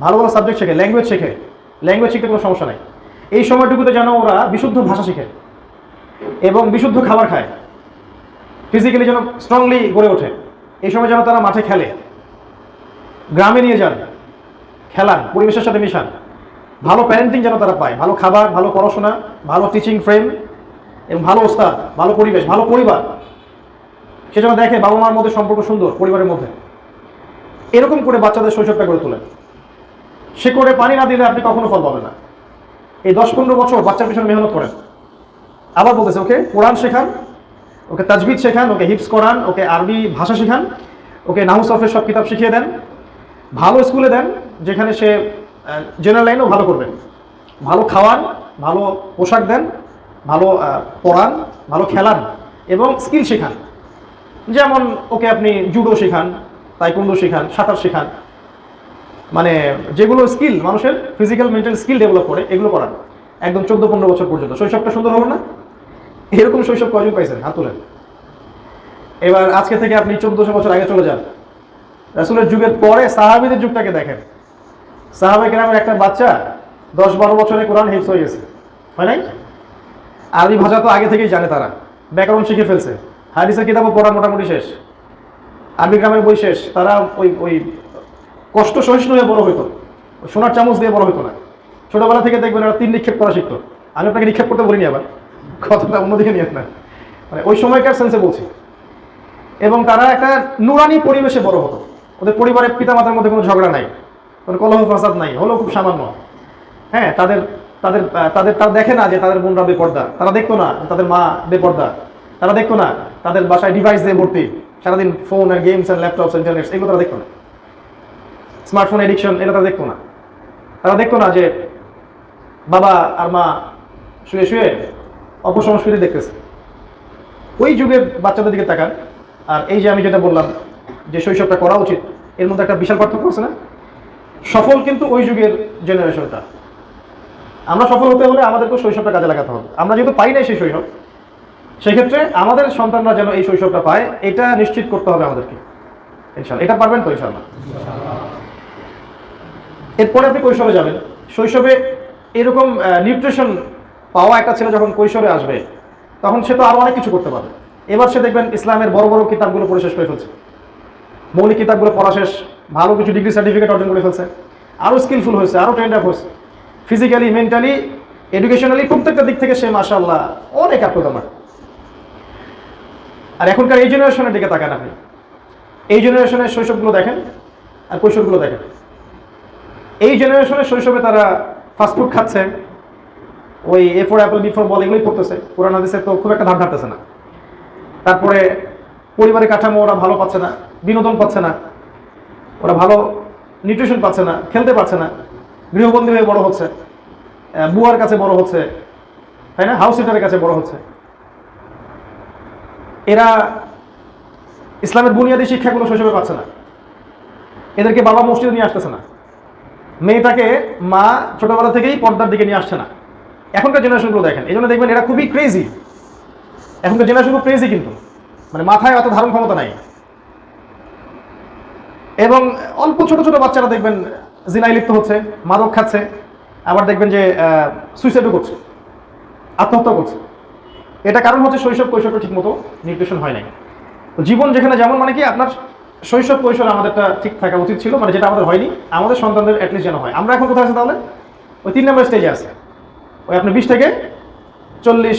ভালো ভালো সাবজেক্ট শেখে, ল্যাঙ্গুয়েজ শেখে। ল্যাঙ্গুয়েজ শিখতে কোনো সমস্যা নাই। এই সময়টুকুতে যেন ওরা বিশুদ্ধ ভাষা শিখে এবং বিশুদ্ধ খাবার খায়, ফিজিক্যালি যেন স্ট্রংলি গড়ে ওঠে। এই সময় যেন তারা মাঠে খেলে, গ্রামে নিয়ে যান, খেলান, পরিবেশের সাথে মিশান, ভালো প্যারেন্টিং যেন তারা পায়, ভালো খাবার, ভালো পড়াশোনা, ভালো টিচিং ফ্রেম এবং ভালো ওস্তাদ, ভালো পরিবেশ, ভালো পরিবার। সে যেন দেখে বাবা মার মধ্যে সম্পর্ক সুন্দর, পরিবারের মধ্যে। এরকম করে বাচ্চাদের শৈশবটা গড়ে তোলেন। সে করে পানি না দিলে আপনি কখনো ফল পাবেন না। এই 10-15 বছর বাচ্চার পিছনে মেহনত করেন। আবার বলতেছে, ওকে কোরআন শেখান, ওকে তাজবিদ শেখান, ওকে হিফজ করান, ওকে আরবি ভাষা শেখান, ওকে নাহু সরফের সব কিতাব শিখিয়ে দেন, ভালো স্কুলে দেন যেখানে সে জেনারেল লাইনেও ভালো করবে, ভালো খাওয়ান, ভালো পোশাক দেন, ভালো পড়ান, ভালো খেলান এবং স্কিল শেখান। যেমন ওকে আপনি জুডো শেখান, তাইকোন্ডো শেখান, সাঁতার শেখান, মানে যেগুলো স্কিল মানুষের ফিজিক্যাল মেন্টাল স্কিল ডেভেলপ করে এগুলো করান একদম 14-15 বছর পর্যন্ত। শৈশবটা সুন্দর হবে না? এরকম শৈশব কয়জন পাইছেন? হাত তোলেন। এবার আজকে থেকে আপনি 1400 বছর আগে চলে যান, রাসূলের যুগের পরে সাহাবীদের যুগটাকে দেখেন। সাহাবায়ে কেরামের একটা বাচ্চা 10-12 বছরে কোরআন হিফজ হয়ে গেছে, হয় নাই? আরবি ভাষা তো আগে থেকেই জানে, তারা ব্যাকরণ শিখে ফেলছে, হাদিসের কিতাবও পড়া মোটামুটি শেষ, আরবি গ্রামের বই শেষ। তারা ওই ওই কষ্ট সহিষ্ণু হয়ে বড় হইতো, সোনার চামচ দিয়ে বড় হইতো না। ছোটবেলা থেকে দেখবেন ওরা তীর নিক্ষেপ করা শিখতো। আমি আপনাকে নিক্ষেপ করতে বলিনি, আবার কথাটা অন্যদিকে নিয়ে না, মানে ওই সময়কার সেন্সে বলছি। এবং তারা একটা নুরানি পরিবেশে বড় হতো, ওদের পরিবারের পিতামাতার মধ্যে কোনো ঝগড়া নাই, কোনো কলহ ফাসাদ নাই, হলেও খুব সামান্য। হ্যাঁ, তাদের তাদের তাদের তারা দেখে না যে তাদের বোনরা বেপর্দা, তারা দেখতো না তাদের মা বেপর্দা, তারা দেখতো না তাদের বাসায় ডিভাইস দিয়ে ভর্তি, সারাদিন ফোন আর গেমস আর ল্যাপটপস ইন্টারনেট, এগুলো তারা দেখতো না। স্মার্টফোন এডিকশন, এটা তারা দেখতো না। তারা দেখতো না যে বাবা আর মা শুয়ে শুয়ে অপসংস্কৃতি দেখতেছে। ওই যুগের বাচ্চাদের দিকে তাকান, আর এই যে আমি যেটা বললাম যে শৈশবটা করা উচিত, এর মধ্যে একটা বিশাল পার্থক্য আছে না? সফল কিন্তু ওই যুগের জেনারেশনটা। আমরা সফল হতে হলে আমাদেরকে শৈশবটা কাজে লাগাতে হবে। আমরা যেহেতু পাই নাই সেই শৈশব, সেক্ষেত্রে আমাদের সন্তানরা যেন এই শৈশবটা পায়, এটা নিশ্চিত করতে হবে আমাদেরকে। ইনশাআল্লাহ এটা পারবেন তো? ইনশাআল্লাহ। এরপরে আপনি কৈশোরে যাবেন। শৈশবে এরকম নিউট্রিশন পাওয়া একটা ছেলে যখন কৈশোরে আসবে, তখন সে তো আরও অনেক কিছু করতে পারবে। এবার সে দেখবেন ইসলামের বড় বড় কিতাবগুলো পড়ে শেষ করে ফেলছে, মৌলিক কিতাবগুলো পড়া শেষ, ভালো কিছু ডিগ্রি সার্টিফিকেট অর্জন করে ফেলছে, আরও স্কিলফুল হয়েছে, আরও ট্রেন্ড আপ হয়েছে, ফিজিক্যালি, মেন্টালি, এডুকেশনালি, প্রত্যেকটা দিক থেকে সে মাশাআল্লাহ অনেক আত্মদমা। আর এখনকার এই জেনারেশনের দিকে তাকান আপনি, এই জেনারেশনের শৈশবগুলো দেখেন আর কৈশোরগুলো দেখেন। এই জেনারেশনের শৈশবে তারা ফাস্টফুড খাচ্ছে, ওই A for apple, B for ball, এগুলোই পড়তেছে, কোরআন হাদিসে তো খুব একটা ধার ধারতেছে না। তারপরে পরিবারের কাঠামো ওরা ভালো পাচ্ছে না, বিনোদন পাচ্ছে না, ওরা ভালো নিউট্রিশন পাচ্ছে না, খেলতে পারছে না, গৃহবন্দী হয়ে বড় হচ্ছে, বুয়ার কাছে বড় হচ্ছে, তাই না, হাউস সিটারের কাছে বড় হচ্ছে। এরা ইসলামের বুনিয়াদী শিক্ষাগুলো শৈশবে পাচ্ছে না, এদেরকে বাবা মসজিদে নিয়ে আসতেছে না, মেয়েটাকে মা ছোটবেলা থেকেই পর্দার দিকে নিয়ে আসছে না। এখনকার জেনারেশনগুলো দেখেন, এই জন্য দেখবেন এরা খুবই ক্রেজি। এখনকার জেনারেশন খুব ক্রেজি, কিন্তু মানে মাথায় অত ধারণ ক্ষমতা নাই। এবং অল্প ছোট ছোট বাচ্চারা দেখবেন জিনায় লিপ্ত হচ্ছে, মাদক খাচ্ছে, আবার দেখবেন যে সুইসাইডও করছে, আত্মহত্যা করছে। এটা কারণ হচ্ছে শৈশব কৈশোরটা ঠিক মতো নিউট্রিশন হয় নাই। তো জীবন যেখানে যেমন, মানে কি আপনার শৈশব কৈশোর আমাদেরটা ঠিক থাকা উচিত ছিল, মানে যেটা আমাদের হয়নি, আমাদের সন্তানদের অ্যাটলিস্ট যেন হয়। আমরা এখন কোথায় আছি তাহলে? ওই 3 নম্বর স্টেজে আছে, ওই আপনার 20 থেকে 40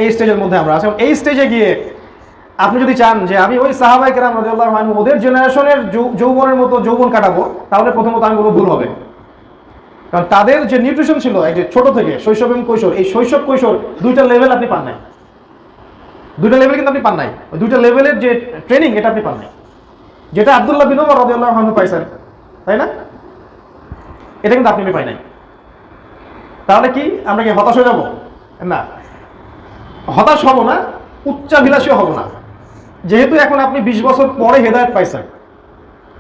এই স্টেজের মধ্যে আমরা আছি। এই স্টেজে গিয়ে আপনি যদি চান যে আমি ওই সাহাবায়ে কেরাম রাদিয়াল্লাহু আনহু ওদের জেনারেশনের যৌবনের মতো যৌবন কাটাবো, তাহলে প্রথমত আমি বলবো ভুল হবে। কারণ তাদের যে নিউট্রিশন ছিল এই যে ছোট থেকে শৈশব এবং কৈশোর, এই শৈশব কৈশোর দুইটা লেভেল আপনি পান নাই, দুইটা লেভেল কিন্তু আপনি পান নাই। ওই দুইটা লেভেলের যে ট্রেনিং এটা আপনি পান নাই, যেটা আব্দুল্লাহ বিন ওমর রাদিয়াল্লাহু আনহু পাইছেন, তাই না? এটা কিন্তু আপনি পাই নাই। তাহলে কি আমরা কি হতাশ হয়ে যাব? না, হতাশ হব না, উচ্চাভিলাষীও হব না। যেহেতু এখন আপনি 20 বছর পরে হেদায়েত পাইছেন,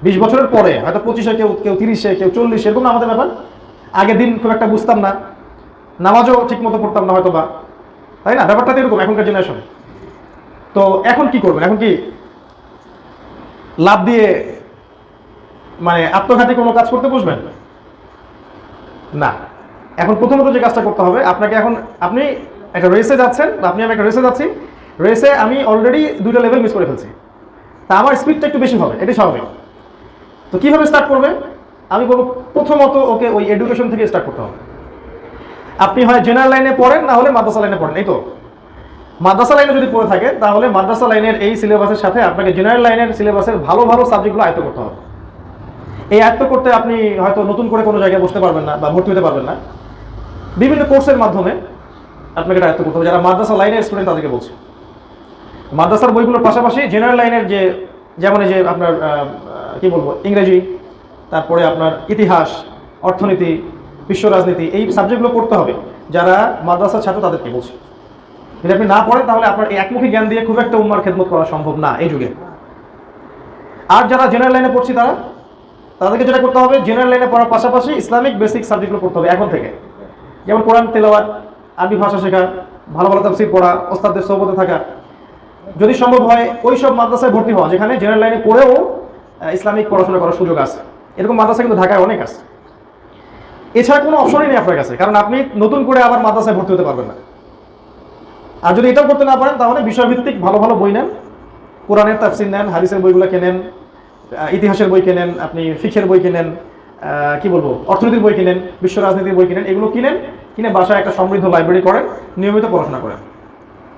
20 বছরের পরে, হয়তো 25-এ, কেউ 30-এ, কেউ 40-এ, এরকম আমাদের ব্যাপার। আগের দিন খুব একটা বুঝতাম না, নামাজও ঠিক মতো পড়তাম না হয়তো বা, তাই না? ব্যাপারটা তো এরকম এখনকার জেনারেশন। তো এখন কি করবেন? এখন কি লাভ দিয়ে মানে আত্মঘাতী কোনো কাজ করতে বসবেন? না। এখন প্রথমত যে কাজটা করতে হবে আপনাকে, এখন আপনি একটা রেসে যাচ্ছেন, আপনি আমি একটা রেসে যাচ্ছি, রেসে আমি অলরেডি দুইটা লেভেল মিস করে ফেলছি, তা আমার স্পিডটা একটু বেশি হবে, এটাই স্বাভাবিক। তো কীভাবে স্টার্ট করবে? আমি বলবো প্রথমত ওকে ওই এডুকেশন থেকে স্টার্ট করতে হবে। আপনি হয় জেনারেল লাইনে পড়েন, না হলে মাদ্রাসা লাইনে পড়েন। এই তো মাদ্রাসা লাইনে যদি পড়ে থাকে, তাহলে মাদ্রাসা লাইনের এই সিলেবাসের সাথে আপনাকে জেনারেল লাইনের সিলেবাসের ভালো ভালো সাবজেক্টগুলো আয়ত্ত করতে হবে। এই আয়ত্ত করতে আপনি হয়তো নতুন করে কোনো জায়গায় বসতে পারবেন না বা ভর্তি হতে পারবেন না, বিভিন্ন কোর্সের মাধ্যমে আপনাকে এটা আয়ত্ত করতে হবে। যারা মাদ্রাসা লাইনের স্টুডেন্ট তাদেরকে বলছি, মাদ্রাসার বইগুলোর পাশাপাশি জেনারেল লাইনের যে, যেমন এই যে আপনার কি বলবো, ইংরেজি, তারপরে আপনার ইতিহাস, অর্থনীতি, বিশ্ব রাজনীতি, এই সাবজেক্টগুলো পড়তে হবে যারা মাদ্রাসার ছাত্র তাদেরকে বলছে। যদি আপনি না পড়েন তাহলে আপনার এই একমুখী জ্ঞান দিয়ে খুব একটা উম্মার খেদমত করা সম্ভব না এই যুগে। আর যারা জেনারেল লাইনে পড়ছি তাদেরকে যেটা করতে হবে, জেনারেল লাইনে পড়ার পাশাপাশি ইসলামিক বেসিক সাবজেক্টগুলো পড়তে হবে এখন থেকে। যেমন কোরআন তেলাওয়াত, আরবি ভাষা শেখা, ভালো ভালো তাফসীর পড়া, ওস্তাদদের সোহবতে থাকা, যদি সম্ভব হয় ওই সব মাদ্রাসায় ভর্তি হওয়া যেখানে জেনারেল লাইনে পড়েও ইসলামিক পড়াশোনা করার সুযোগ আছে। এরকম মাদ্রাসা কিন্তু ঢাকায় অনেক আছে। এছাড়া কোনো অপশনই নেই আপনার কাছে, কারণ আপনি নতুন করে আবার মাদ্রাসায় ভর্তি হতে পারবেন না। আর যদি এটাও করতে না পারেন তাহলে বিষয়ভিত্তিক ভালো ভালো বই নেন, কোরআনের তাফসীর নেন, হাদিসের বইগুলো কেনেন, ইতিহাসের বই কেনেন, আপনি ফিকহের বই কেনেন, অর্থনীতির বই কিনেন, বিশ্ব রাজনীতির বই কিনেন, এগুলো কিনে বাসায় একটা সমৃদ্ধ লাইব্রেরি করেন, নিয়মিত পড়াশোনা করেন।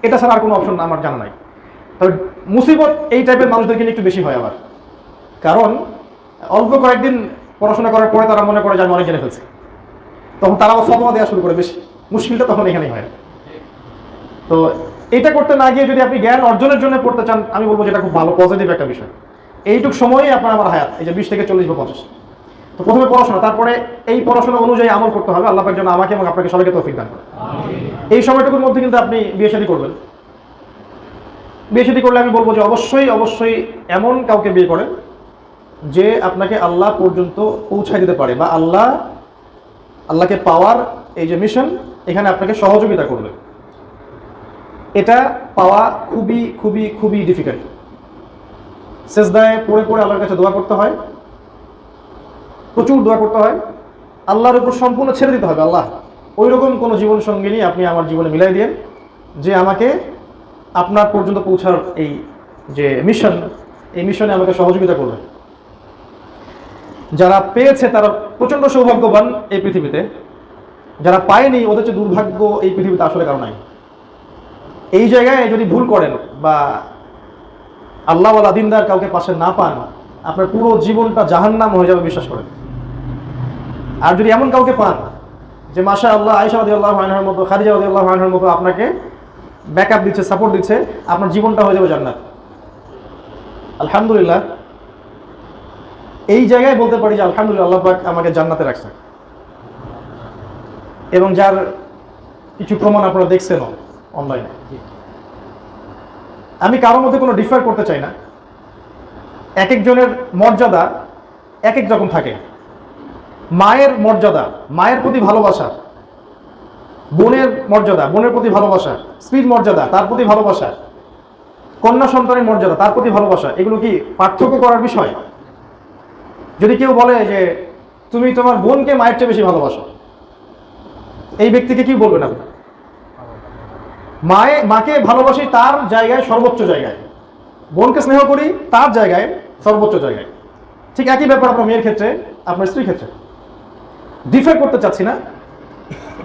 এটা ছাড়া আর কোনো অপশন আমার জানা নাই। তবে মুসিবত এই টাইপের মানুষদেরকে নিয়ে একটু বেশি হয় আবার, কারণ অল্প কয়েকদিন পড়াশোনা করার পরে তারা মনে করে যে আমি অনেক জেনে ফেলছি, তখন তারাও ফতোয়া দেওয়া শুরু করে বেশি। মুশকিলটা তখন এখানেই হয়। তো এটা করতে না গিয়ে যদি আপনি জ্ঞান অর্জনের জন্য পড়তে চান, আমি বলবো যেটা খুব ভালো পজিটিভ একটা বিষয়। এইটুক সময়ই আপনার আমার হায়াত, এই যে 20 থেকে 40 বা 50। তো প্রথমে পড়াশোনা, তারপরে এই পড়াশোনা অনুযায়ী আমল করতে হবে। আল্লাহ পাক যেন আমাকে এবং আপনাকে সবাইকে তৌফিক দান করেন। এই সময়টুকুর মধ্যে কিন্তু আপনি বিয়ে শাদী করবেন। বিয়ে শাদী করলে আমি বলবো যে অবশ্যই এমন কাউকে বিয়ে করেন যে আপনাকে আল্লাহ পর্যন্ত পৌঁছায় দিতে পারে, বা আল্লাহকে পাওয়ার এই যে মিশন, এখানে আপনাকে সহযোগিতা করবে। এটা পাওয়া খুবই খুবই খুবই ডিফিকাল্ট। সেজদায় পড়ে আল্লাহর কাছে দোয়া করতে হয়, প্রচুর দোয়া করতে হয়, আল্লাহর উপর সম্পূর্ণ ছেড়ে দিতে হবে। আল্লাহ, ওই রকম কোনো জীবন সঙ্গিনী আপনি আমার জীবনে মিলাই দিয়েন যে আমাকে আপনার পর্যন্ত পৌঁছার এই যে মিশন, এই মিশনে আমাকে সহযোগিতা করবে। যারা পেয়েছে তারা প্রচণ্ড সৌভাগ্যবান এই পৃথিবীতে, যারা পায়নি ওদের চেয়ে দুর্ভাগ্য এই পৃথিবীতে আসলে কারো নাই। এই জায়গায় যদি ভুল করেন বা আল্লাহওয়ালা দিনদার কাউকে পাশে না পান, আপনার পুরো জীবনটা জাহান্নাম হয়ে যাবে, বিশ্বাস করেন। আর যদি এমন কাউকে পান যে মাশাআল্লাহ আয়েশা রাদিয়াল্লাহু আনহার মতো, খাদিজা রাদিয়াল্লাহু আনহার মতো আপনাকে ব্যাকআপ দিচ্ছে, সাপোর্ট দিচ্ছে, আপনার জীবনটা হয়ে যাবে জান্নাত। আলহামদুলিল্লাহ, এই জায়গায় বলতে পারি যে আলহামদুলিল্লাহ আল্লাহ পাক আমাকে জান্নাতে রাখছে। এবং যার কিছু প্রমাণ আপনারা দেখছেন অনলাইনে। আমি কারোর মধ্যে কোনো ডিফার করতে চাই না। এক একজনের মর্যাদা এক এক রকম থাকে। মায়ের মর্যাদা, মায়ের প্রতি ভালোবাসা, বোনের মর্যাদা, বোনের প্রতি ভালোবাসা, স্ত্রীর মর্যাদা, তার প্রতি ভালোবাসা, কন্যা সন্তানের মর্যাদা, তার প্রতি ভালোবাসা, এগুলো কি পার্থক্য করার বিষয়? যদি কেউ বলে যে তুমি তোমার বোনকে মায়ের চেয়ে বেশি ভালোবাসো, এই ব্যক্তিকে কি বলবেন আপনি? মাকে ভালোবাসি তার জায়গায়, সর্বোচ্চ জায়গায়, বোনকে স্নেহ করি তার জায়গায়, সর্বোচ্চ জায়গায়। ঠিক একই ব্যাপার আপনার মেয়ের ক্ষেত্রে, আপনার স্ত্রীর ক্ষেত্রে। ডিফার করতে চাচ্ছি না,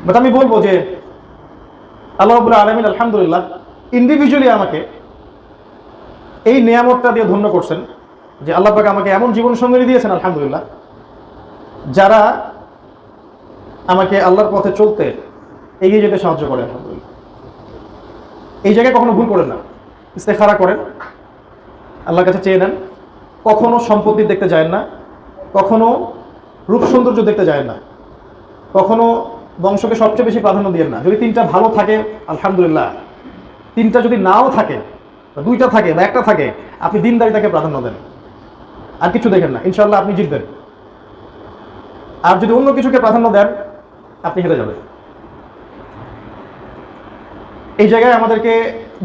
বাট আমি বলবো যে আল্লাহ রাব্বুল আলামিন আলহামদুলিল্লাহ ইন্ডিভিজুয়ালি আমাকে এই নিয়ামতটা দিয়ে ধন্য করছেন যে আল্লাহ পাক আমাকে এমন জীবন সঙ্গী দিয়েছেন আলহামদুলিল্লাহ, যারা আমাকে আল্লাহর পথে চলতে, এগিয়ে যেতে সাহায্য করে। আলহামদুলিল্লাহ, এই জায়গায় কখনো ভুল করেন না, ইস্তেখারা করেন, আল্লাহর কাছে চেয়ে নেন। কখনো সম্পত্তি দেখতে যায় না, কখনো রূপ সৌন্দর্য দেখতে যায় না, কখনো বংশকে সবচেয়ে বেশি প্রাধান্য দিয়ে না। যদি 3টা ভালো থাকে আলহামদুলিল্লাহ, 3টা যদি নাও থাকে, 2টা থাকে বা 1টা থাকে, আপনি দিনদারিতাকে প্রাধান্য দেন, আর কিছু দেখেন না, ইনশাআল্লাহ আপনি জিতবেন। আর যদি অন্য কিছুকে প্রাধান্য দেন, আপনি হেরে যাবেন। এই জায়গায় আমাদেরকে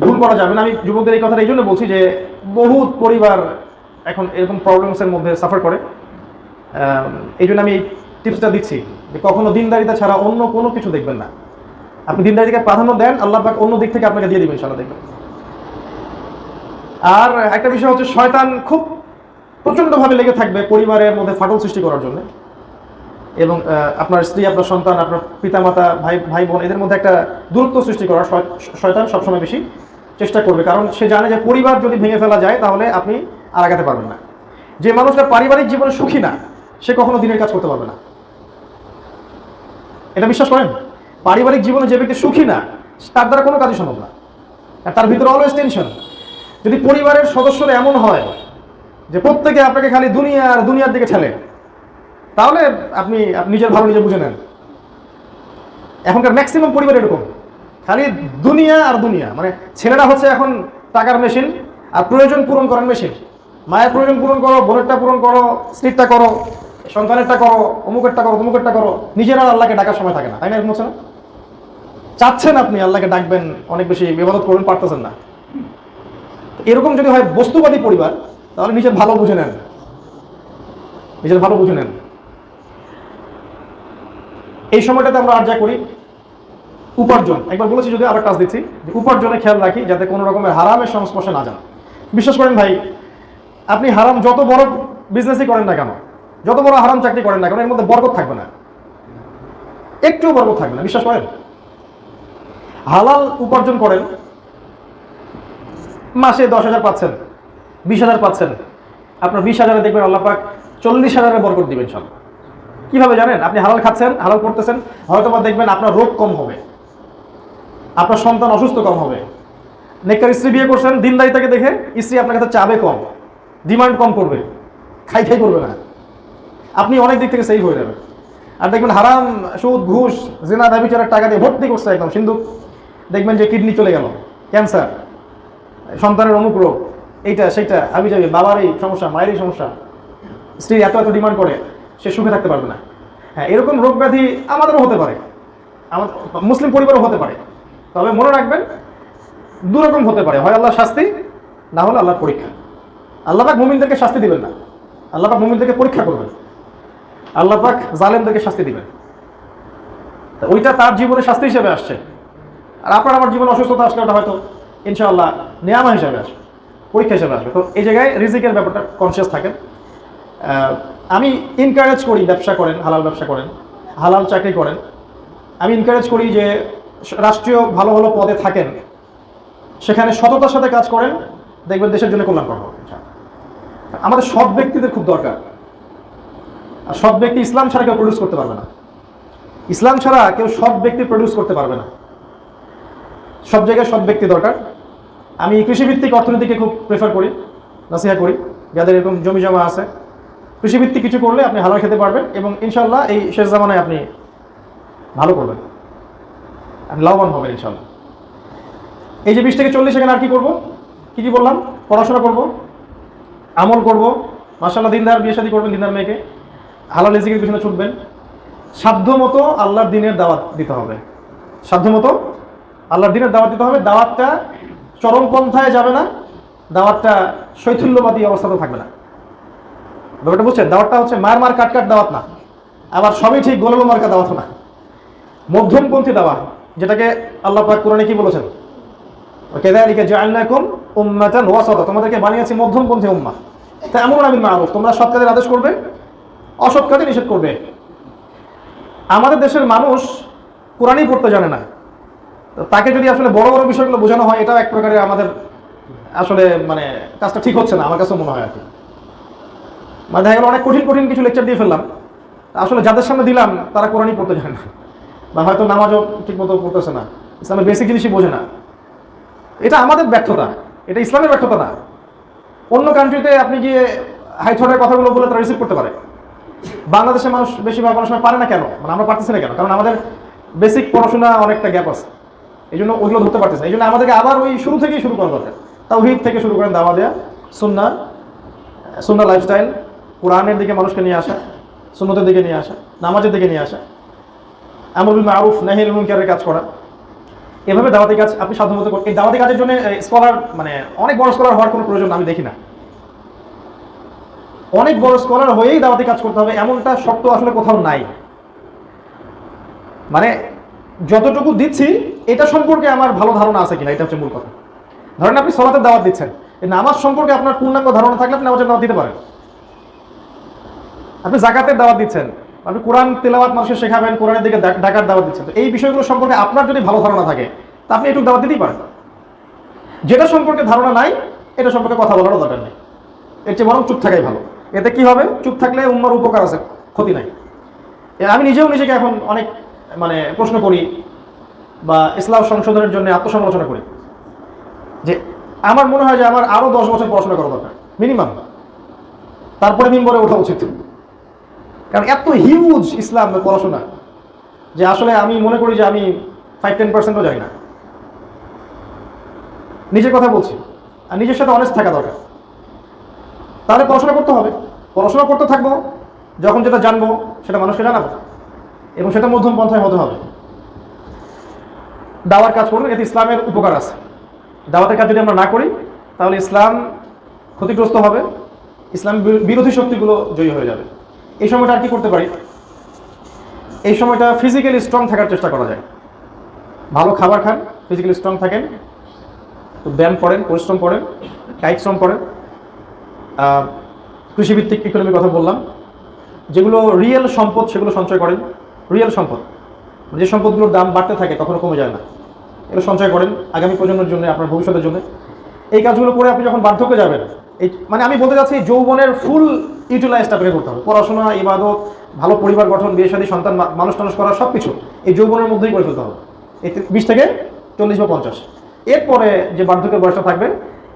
ভুল করা যাবে না। আমি যুবকদের এই কথাটা এই জন্য বলছি যে বহুত পরিবার এখন এরকম প্রবলেমসের মধ্যে সাফার করে। এই জন্য আমি এই টিপসটা দিচ্ছি যে কখনো দিনদারিতা ছাড়া অন্য কোনো কিছু দেখবেন না। আপনি দিনদারিতাকে প্রাধান্য দেন, আল্লাহ পাক অন্য দিক থেকে আপনাকে দিয়ে দিবেন ইনশাআল্লাহ, দেখবেন। আর একটা বিষয় হচ্ছে, শয়তান খুব প্রচণ্ডভাবে লেগে থাকবে পরিবারের মধ্যে ফাটল সৃষ্টি করার জন্য। এবং আপনার স্ত্রী, আপনার সন্তান, আপনার পিতামাতা, ভাই বোন, এদের মধ্যে একটা দূরত্ব সৃষ্টি করার শয়তান সবসময় বেশি চেষ্টা করবে। কারণ সে জানে যে পরিবার যদি ভেঙে ফেলা যায় তাহলে আপনি আর আগাতে পারবেন না। যে মানুষটা পারিবারিক জীবনে সুখী না, সে কখনো দিনের কাজ করতে পারবে না। এটা বিশ্বাস করেন? পারিবারিক জীবনে যে ব্যক্তি সুখী না, তার দ্বারা কোনো কাজই সম্ভব না। আর তার ভিতরে অলওয়েজ টেনশন। যদি পরিবারের সদস্যরা এমন হয় যে প্রত্যেকে আপনাকে খালি দুনিয়ার দিকে ঠেলে, তাহলে আপনি নিজের ভালো নিজে বুঝে নেন। এখনকার ম্যাক্সিমাম পরিবার এরকম, খালি দুনিয়া আর দুনিয়া। মানে ছেলেরা হচ্ছে এখন টাকার মেশিন, আর প্রয়োজন পূরণ করার মেশিন। মায়ের প্রয়োজন পূরণ করো, বোনেরটা পূরণ করো, স্ত্রীরটা করো, সন্তানেরটা করো, অমুকেরটা করো, তমুকেরটা করো, নিজেরা আল্লাহকে ডাকার সময় থাকে না, তাই না? এরকম হচ্ছে না? চাচ্ছেন আপনি আল্লাহকে ডাকবেন, অনেক বেশি ইবাদত করবেন, পারতেছেন না। এরকম যদি হয় বস্তুবাদী পরিবার, তাহলে নিজের ভালো বুঝে নেন, নিজের ভালো বুঝে নেন। এই সময়টাতে আমরা আর যা করি উপার্জন, একবার বলেছি যদি আবার টাচ দিচ্ছি, যে উপার্জনে খেয়াল রাখি যাতে কোনো রকমের হারামের সংস্পর্শে না যান। বিশ্বাস করেন ভাই, আপনি হারাম যত বড় বিজনেসই করেন না কেন, যত বড় হারাম চাকরি করেন না কেন, এর মধ্যে বরকত থাকবে না, একটুও বরকত থাকবে না। বিশ্বাস করেন, হালাল উপার্জন করেন, মাসে 10,000 পাচ্ছেন, 20,000 পাচ্ছেন, আপনার 20,000-এ দেখবেন আল্লাহ পাক 40,000-এর বরকত দিবেন সব। কিভাবে জানেন? আপনি হালাল খাচ্ছেন, হালাল করতেছেন, হয়তো বা দেখবেন আপনার রোগ কম হবে, আপনার সন্তান অসুস্থ কম হবে। নেককার স্ত্রী বিয়ে করছেন, দিনদারিতাকে দেখে স্ত্রী আপনার কাছে চাবে কম, ডিমান্ড কম করবে, খাই করবে না, আপনি অনেক দিক থেকে সেভ হয়ে যাবেন। আর দেখবেন হারাম, সুদ, ঘুষ, জিনা, ব্যভিচারের টাকা দিয়ে ভর্তি করছে একদম সিন্ধুক, দেখবেন যে কিডনি চলে গেল, ক্যান্সার, সন্তানের অমুক রোগ, এইটা সেইটা, আমি যাবি, বাবার এই সমস্যা, মায়ের এই সমস্যা, স্ত্রী এত এত ডিমান্ড করে, সে সুখে থাকতে পারবে না। হ্যাঁ, এরকম রোগ ব্যাধি আমাদেরও হতে পারে, আমাদের মুসলিম পরিবারও হতে পারে। তবে মনে রাখবেন, দুরকম হতে পারে, হয় আল্লাহর শাস্তি, না হলে আল্লাহর পরীক্ষা। আল্লাহ পাক মুমিনদেরকে শাস্তি দিবেন না, আল্লাহ পাক মুমিনদেরকে পরীক্ষা করবেন, আল্লাহ পাক জালেমদেরকে শাস্তি দিবেন। ওইটা তার জীবনে শাস্তি হিসেবে আসছে, আর আপনার আমার জীবনে অসুস্থতা আসলে ওটা হয়তো ইনশাআল্লাহ নিয়ামা হিসেবে আসবে, পরীক্ষা হিসেবে আসবে। তো এই জায়গায় রিজিকের ব্যাপারটা কনসিয়াস থাকেন। আমি এনকারেজ করি ব্যবসা করেন, হালাল ব্যবসা করেন, হালাল চাকরি করেন। আমি এনকারেজ করি যে রাষ্ট্রীয় ভালো ভালো পদে থাকেন, সেখানে সততার সাথে কাজ করেন, দেখবেন দেশের জন্য কল্যাণকর হবে। আমাদের সৎ ব্যক্তিদের খুব দরকার, আর সৎ ব্যক্তি ইসলাম ছাড়া কেউ প্রডিউস করতে পারবে না, ইসলাম ছাড়া কেউ সৎ ব্যক্তি প্রডিউস করতে পারবে না। সব জায়গায় সৎ ব্যক্তি দরকার। আমি কৃষিভিত্তিক অর্থনীতিকে খুব প্রেফার করি, নাসিহা করি, যাদের এরকম জমি জমা আছে, কৃষিভিত্তিক কিছু করলে আপনি হালাল খেতে পারবেন, এবং ইনশাল্লাহ এই শেষ জামানায় আপনি ভালো করবেন, আপনি লাভবান হবেন ইনশাল্লাহ। এই যে 20 থেকে 40 সেকেন্ড আর কি করবো, কি বললাম? পড়াশোনা করব, আমল করব, মাশাআল্লাহ দিনদার বিয়ে শাদী করবেন, দিনদার মেয়েকে, হালাল রিজিকের পিছনে ছুটবেন, সাধ্য মতো আল্লাহর দিনের দাওয়াত দিতে হবে, সাধ্য মতো আল্লাহর দিনের দাওয়াত দিতে হবে। দাওয়াতটা চরমপন্থায় যাবে না, দাওয়াতটা শৈথল্যবাদী অবস্থাতে থাকবে না। ব্যাপারটা বুঝছেন? দাওয়াতটা হচ্ছে মার কাট দাওয়াত না, আবার সবই ঠিক গোলালো মার্কা দাওয়াত না, মধ্যমপন্থী দাওয়াত, যেটাকে আল্লাহ পাক কোরআনে কি বলেছেন? কাযালিকা জাআলনাকুম উম্মাতান ওয়াসাতা, তোমাদেরকে বানিয়েছি মধ্যমপন্থী উম্মাহ। তা'মুরুনা বিল মা'রুফ, তোমরা সৎ কাজের আদেশ করবে, অসৎ কাজে নিষেধ করবে। আমাদের দেশের মানুষ কোরআনই পড়তে জানে না, তাকে যদি আসলে বড় বড় বিষয়গুলো বোঝানো হয়, এটাও এক প্রকারের আমাদের আসলে মানে কাজটা ঠিক হচ্ছে না, আমার কাছে মনে হয় আর কি। মানে দেখা গেল অনেক কঠিন কিছু লেকচার দিয়ে ফেললাম, আসলে যাদের সামনে দিলাম তারা কোরআনই পড়তে জানে না, বা হয়তো নামাজও ঠিক মতো পড়তেছে না, ইসলামের বেসিক জিনিসই বোঝে না। এটা আমাদের ব্যর্থতা, এটা ইসলামের ব্যর্থতা না। অন্য কান্ট্রিতে আপনি গিয়ে হাইথটের কথাগুলো বলে তারা রিসিভ করতে পারে, বাংলাদেশের মানুষ বেশিরভাগ অনেক সময় পারে না। কেন? মানে আমরা পারতেছি না কেন? কারণ আমাদের বেসিক পড়াশোনা অনেকটা গ্যাপ আছে, এই জন্য ওইগুলো ধরতে পারতেছে না। এই জন্য আমাদেরকে আবার ওই শুরু থেকেই শুরু করা দরকার। তাওহীদ থেকে শুরু করেন, দাওয়া দেয়া, সুন্নাহ লাইফস্টাইল, কোরআনের দিকে মানুষকে নিয়ে আসা, সুন্নতের দিকে নিয়ে আসা, নামাজের দিকে নিয়ে আসা, আমর বিল মারুফ নাহি আনিল মুনকারের কাজ করা, এভাবে দাওয়াতি কাজ আপনি সাধ্যমতো করুন। এই দাওয়াতি কাজের জন্য স্কলার, মানে অনেক বড় স্কলার হওয়ার কোনো প্রয়োজন আমি দেখি না। অনেক বড় স্কলার হয়েই দাওয়াতি কাজ করতে হবে এমনটা শর্ত আসলে কোথাও নাই। মানে যতটুকু দিচ্ছি এটা সম্পর্কে আমার ভালো ধারণা আছে কিনা, এটা হচ্ছে মূল কথা। ধরেন আপনি সালাতের দাওয়াত দিচ্ছেন, এই নামাজ সম্পর্কে আপনার পূর্ণাঙ্গ ধারণা থাকলে আপনি নামাজের দাওয়াত দিতে পারেন। আপনি যাকাতের দাওয়াত দিচ্ছেন, আপনি কোরআন তেলাওয়াত মানুষকে শেখাবেন, কোরআনের দিকে ডাকার দাওয়াত দিচ্ছেন, তো এই বিষয়গুলো সম্পর্কে আপনার যদি ভালো ধারণা থাকে তা আপনি একটু দাওয়াত দিতেই পারেন। যেটা সম্পর্কে ধারণা নাই এটা সম্পর্কে কথা বলারও দরকার নেই, এর চেয়ে বরং চুপ থাকাই ভালো। এতে কি হবে? চুপ থাকলে উম্মার উপকার আছে, ক্ষতি নাই। আমি নিজেও নিজেকে এখন অনেক মানে প্রশ্ন করি, বা ইসলাম সংশোধনের জন্য আত্মসমালোচনা করি, যে আমার মনে হয় যে আমার আরো 10 বছর পড়াশোনা করা দরকার মিনিমাম, তারপরে মিম্বরে ওঠা উচিত। কারণ এত হিউজ ইসলাম পড়াশোনা, যে আসলে আমি মনে করি যে আমি 5-10%ও যাই না, নিজের কথা বলছি, আর নিজের সাথে অনেস্ট থাকা দরকার। তাহলে পড়াশোনা করতে হবে, পড়াশোনা করতে থাকবো, যখন যেটা জানবো সেটা মানুষকে জানাবো, এবং সেটা মধ্যম পন্থায় হতে হবে। দাওয়ার কাজ করুন, এতে ইসলামের উপকার আছে। দাওয়াতের কাজ যদি আমরা না করি তাহলে ইসলাম ক্ষতিগ্রস্ত হবে, ইসলাম বিরোধী শক্তিগুলো জয়ী হয়ে যাবে। এই সময়টা আর কি করতে পারি? এই সময়টা ফিজিক্যালি স্ট্রং থাকার চেষ্টা করা যায়। ভালো খাবার খান, ফিজিক্যালি স্ট্রং থাকেন, তো ব্যায়াম করেন, পরিশ্রম করেন, কায়িক শ্রম করেন। কৃষিভিত্তিক ইকোনমির কথা বললাম। যেগুলো রিয়েল সম্পদ সেগুলো সঞ্চয় করেন। রিয়েল সম্পদ, যে সম্পদগুলোর দাম বাড়তে থাকে কখনো কমে যায় না, এগুলো সঞ্চয় করেন আগামী প্রজন্মের জন্য, আপনার ভবিষ্যতের জন্য। এই কাজগুলো করে আপনি যখন বার্ধক্যে যাবেন, এই মানে আমি বলতে চাচ্ছি যৌবনের ফুল ইউটিলাইজড আপনাকে করতে হবে। পড়াশোনা, ইবাদত, ভালো পরিবার গঠন, বিয়ে শাদী, সন্তান মানুষ টানুষ করা, সব কিছু এই যৌবনের মধ্যেই করে ফেলতে হবে, এই 20 থেকে 40 বা 50। এরপরে যে বার্ধক্যের বয়সটা থাকবে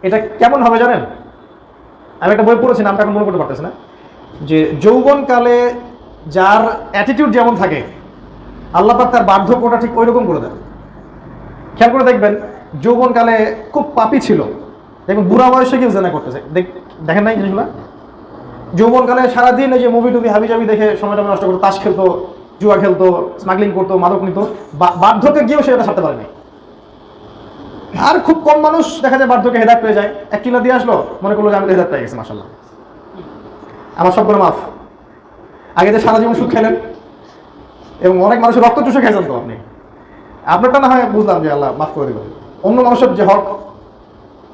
এটা কেমন হবে জানেন? আমি একটা বই পড়েছি, নামটা এখন মনে করতে পারতেছি না, যে যৌবনকালে যার অ্যাটিটিউড যেমন থাকে আল্লাহ পাক তার বার্ধক্যটা ঠিক ওই রকম করে দেন। খেয়াল করে দেখবেন, যৌবনকালে খুব পাপী ছিল, দেখুন বুড়া বয়সে কেউ জেনা করতেছে, দেখেন নাই জিনিসগুলো? যৌবনকালে সারাদিন এই যে মুভি টুভি হাবিজাবি দেখে সময়টা নষ্ট করতো, তাস খেলতো, জুয়া খেলতো, স্মাগলিং করতো, মাদক নিত, বার্ধক্যে গিয়েও সে এটা ছাড়তে পারেনি। আর খুব কম মানুষ দেখা যায় বার্ধক্যে হেদায়েত পেয়ে যায়। 1 কিলো দিয়ে আসলো, মনে করলো যে আমি হেদায়েত পেয়ে গেছি, মাশাআল্লাহ, আমার সবগুলো মাফ। আগে যে সারা জীবন সুখ খেলেন এবং অনেক মানুষের রক্ত চুষে খেয়েছেন, তো আপনি আপনারটা না হয় বুঝলাম যে আল্লাহ মাফ করে দেবেন, অন্য মানুষের যে হক,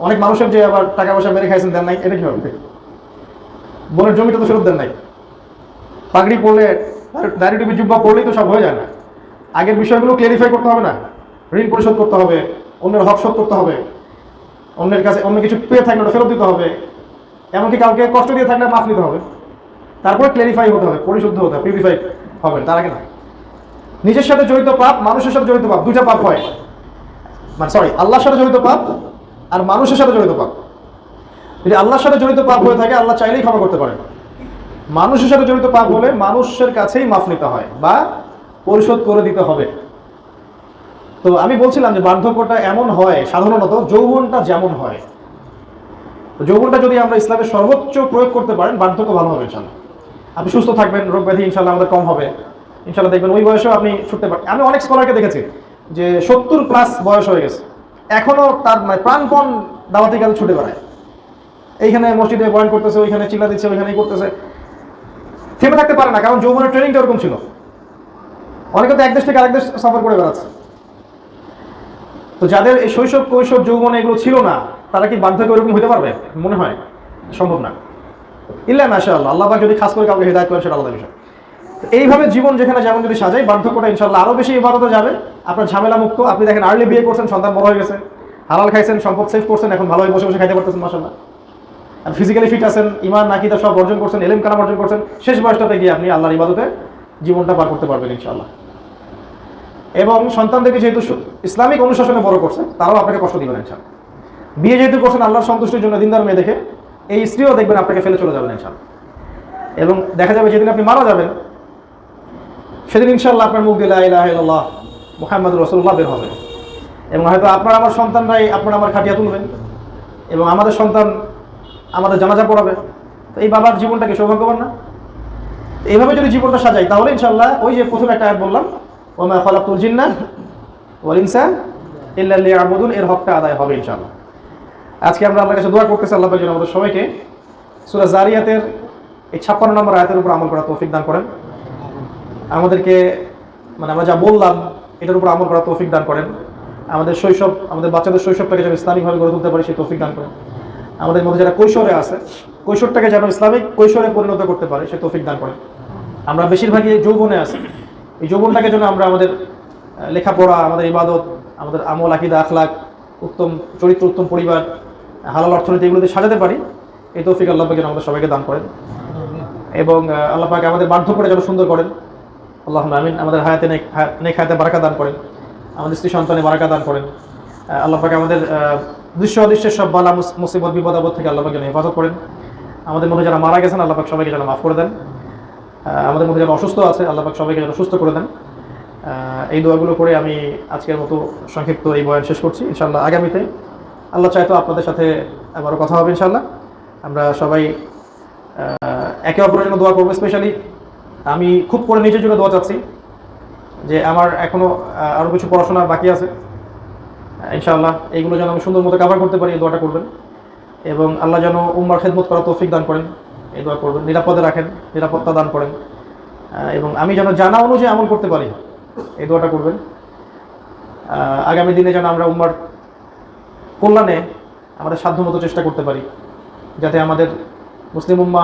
অনেক মানুষের যে আবার টাকা পয়সা মেরে খাইছেন, দেন নাই, এটা কি হবে? বোনের জমিটা তো ফেরত দেন নাই, পাগড়ি পড়লে, দাড়ি টুপি জুব্বা পড়লেই তো সব হয়ে যায় না। আগের বিষয়গুলো ক্লিয়ারিফাই করতে হবে না? ঋণ পরিশোধ করতে হবে, অন্যের হক শোধ করতে হবে, অন্যের কাছে অন্য কিছু পেয়ে থাকলে ওটা ফেরত দিতে হবে, এমনকি কাউকে কষ্ট দিয়ে থাকলে মাফ নিতে হবে। তারপরে ক্লিয়ারিফাই হতে হবে, পরিশুদ্ধ হতে হবে, পিউরিফাই হবেন, তার আগে না। নিজের সাথে জড়িত পাপ, মানুষের সাথে জড়িত পাপ, দুইটা পাপ হয়, মানে সরি, আল্লাহর সাথে জড়িত পাপ আর মানুষের সাথে জড়িত পাপ। যদি আল্লাহর সাথে জড়িত পাপ হয়ে থাকে আল্লাহ চাইলেই ক্ষমা করতে পারেন। মানুষের সাথে জড়িত পাপ হলে মানুষের কাছেই মাফ নিতে হয় বা পরিশোধ করে দিতে হবে। তো আমি বলছিলাম যে বার্ধক্যটা এমন হয় সাধারণত যৌবনটা যেমন হয়, যৌবনটা যদি আমরা ইসলামের সর্বোচ্চ প্রয়োগ করতে পারেন বার্ধক্য ভালো হবে ইনশাল্লাহ। আপনি সুস্থ থাকবেন, রোগ ব্যাধি ইনশাল্লাহ আমাদের কম হবে ইনশাল্লাহ। দেখবেন ওই বয়সেও আপনি ছুটতে পারেন। আমি অনেক স্কলারকে দেখেছি যে 70+ বয়স হয়ে গেছে, এখনো তার মানে প্রাণপণ দাওয়াতি কাজে ছুটে বেড়ায়, এইখানে মসজিদে বয়ান করতেছে, ওইখানে চিল্লা দিচ্ছে, ওইখানেই করতেছে, থেমে থাকতে পারে না, কারণ যৌবনের ট্রেনিংটা ওরকম ছিল। অনেকে তো এক দেশ থেকে আরেক দেশ সফর করে বেড়াচ্ছে। তো যাদের এই শৈশব কৈশোর যৌবনে এগুলো ছিল না, তারা কি বার্ধক্যে ওরকম হতে পারবে? মনে হয় সম্ভব না। ইল্লা মাশাআল্লাহ, আল্লাহ পাক যদি খাস করে কাউকে হেদায়েত করেন সেটা আলাদা বিষয়। এইভাবে জীবন যেখানে যেমন যদি সাজাই, বার্ধক্যটা ইনশাআল্লাহ আরো বেশি ইবাদতে যাবে, আপনার ঝামেলা মুক্ত। আপনি দেখেন আর্লি বিয়ে করছেন, সন্তান বড় হয়ে গেছে, হালাল খাইছেন, সম্পদ সেভ করছেন, এখন ভালোভাবে বসে বসে খাইতে পারতেছেন মাশাআল্লাহ। আর ফিজিক্যালি ফিট আছেন, ইমান নাকিদা সব অর্জন করছেন, এলেম কালাম অর্জন করছেন, শেষ বয়সটাতে গিয়ে আপনি আল্লাহর ইবাদতে জীবনটা পার করতে পারবেন ইনশাআল্লাহ। এবং সন্তানদেরকে যেহেতু ইসলামিক অনুশাসনে বড় করছে, তারাও আপনাকে কষ্ট দিবেন ইনশাআল্লাহ। বিয়ে যেহেতু করছেন আল্লাহর সন্তুষ্টির জন্য, দিনদার মেয়ে দেখে, এই স্ত্রীও দেখবেন আপনাকে ফেলে চলে যাবেন ইনশাআল্লাহ। এবং দেখা যাবে যেদিন আপনি মারা যাবেন সেদিন ইনশাআল্লাহ আপনার মুখ দিয়ে লা ইলাহা ইল্লাল্লাহ মুহাম্মাদুর রাসূলুল্লাহ বের হবে। এবং হয়তো আপনার আমার সন্তানরাই আপনার আমার খাটিয়া তুলবেন এবং আমাদের সন্তান আমাদের জানাজা পড়াবে। তো এই বাবার জীবনটাকে সৌভাগ্যবান না? এইভাবে যদি জীবনটা সাজাই তাহলে ইনশাআল্লাহ ওই যে প্রথমে একটা আয়াত বললাম, ওয়া মা খালাকতুল জিন্না ওয়াল ইনসা ইল্লা লিয়াবুদুন, এর হকটা আদায় হবে ইনশাআল্লাহ। আজকে আমরা আল্লাহর কাছে দোয়া করতেছি, আল্লাহ পাক যেন আমাদের সবাইকে সূরা জারিয়াতের এই 56 নম্বর আয়াতের উপর আমল করার তৌফিক দান করেন। আমাদেরকে মানে আমরা যা বললাম এটার উপর আমল করার তৌফিক দান করেন। আমাদের শৈশব, আমাদের বাচ্চাদের শৈশবটাকে যেন ইসলামিকভাবে গড়ে তুলতে পারি সেই তৌফিক দান করেন। আমাদের মধ্যে যারা কৈশোরে আছে, কৈশোরটাকে যেন ইসলামিক কৈশোরে পরিণত করতে পারে সেই তৌফিক দান করেন। আমরা বেশিরভাগই যৌবনে আছি, এই যৌবনটাকে যেন আমরা আমাদের লেখাপড়া, আমাদের ইবাদত, আমাদের আমল, আকীদা, আখলাক, উত্তম চরিত্র, উত্তম পরিবার, হালাল অর্থনীতি এগুলোতে সাজাতে পারি, এই তৌফিক আল্লাহ পাক যেন আমাদের সবাইকে দান করেন। এবং আল্লাহ পাক আমাদের বার্ধক্যটা যেন সুন্দর করেন, আল্লাহুম্মা আমিন। আমাদের হায়াতে নেক হায়াতে বারাকা দান করেন, আমাদের স্ত্রী সন্তানে বারাকা দান করেন। আল্লাহ পাক আমাদের দৃশ্য অদৃশ্যের সব বালা মুসিবত বিপদ আপদ থেকে আল্লাহ পাক যেন হেফাজত করেন। আমাদের মধ্যে যারা মারা গেছেন আল্লাহ পাক সবাইকে যেন মাফ করে দেন। আমাদের মধ্যে যারা অসুস্থ আছে আল্লাহ পাক সবাইকে যেন সুস্থ করে দেন। এই দোয়াগুলো করে আমি আজকের মতো সংক্ষিপ্ত এই বয়ান শেষ করছি। ইনশাআল্লাহ আগামীতে আল্লাহ চাইতো আপনাদের সাথে আবারও কথা হবে ইনশাআল্লাহ। আমরা সবাই একে অপরের জন্য দোয়া করবো। স্পেশালি আমি খুব করে নিজের জন্য দোয়া চাচ্ছি যে আমার এখনও আরও কিছু পড়াশোনা বাকি আছে, ইনশাআল্লাহ এইগুলো যেন আমি সুন্দর মতো কভার করতে পারি, এই দোয়াটা করবেন। এবং আল্লাহ যেন উম্মার খেদমত করার তৌফিক দান করেন, এই দোয়া করবেন। নিরাপদে রাখেন, নিরাপত্তা দান করেন, এবং আমি যেন জানা অনুযায়ী আমল করতে পারি, এই দোয়াটা করবেন। আগামী দিনে যেন আমরা উম্মার কল্যাণে আমাদের সাধ্যমতো চেষ্টা করতে পারি, যাতে আমাদের মুসলিম উম্মা,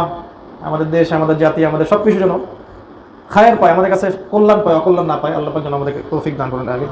আমাদের দেশ, আমাদের জাতি, আমাদের সব কিছু যেন খায়ের পায়, আমাদের কাছে কল্যাণ পায়, অকল্যাণ না পায়। আল্লাহ পাক যেন আমাদেরকে তৌফিক দান করেন। আগে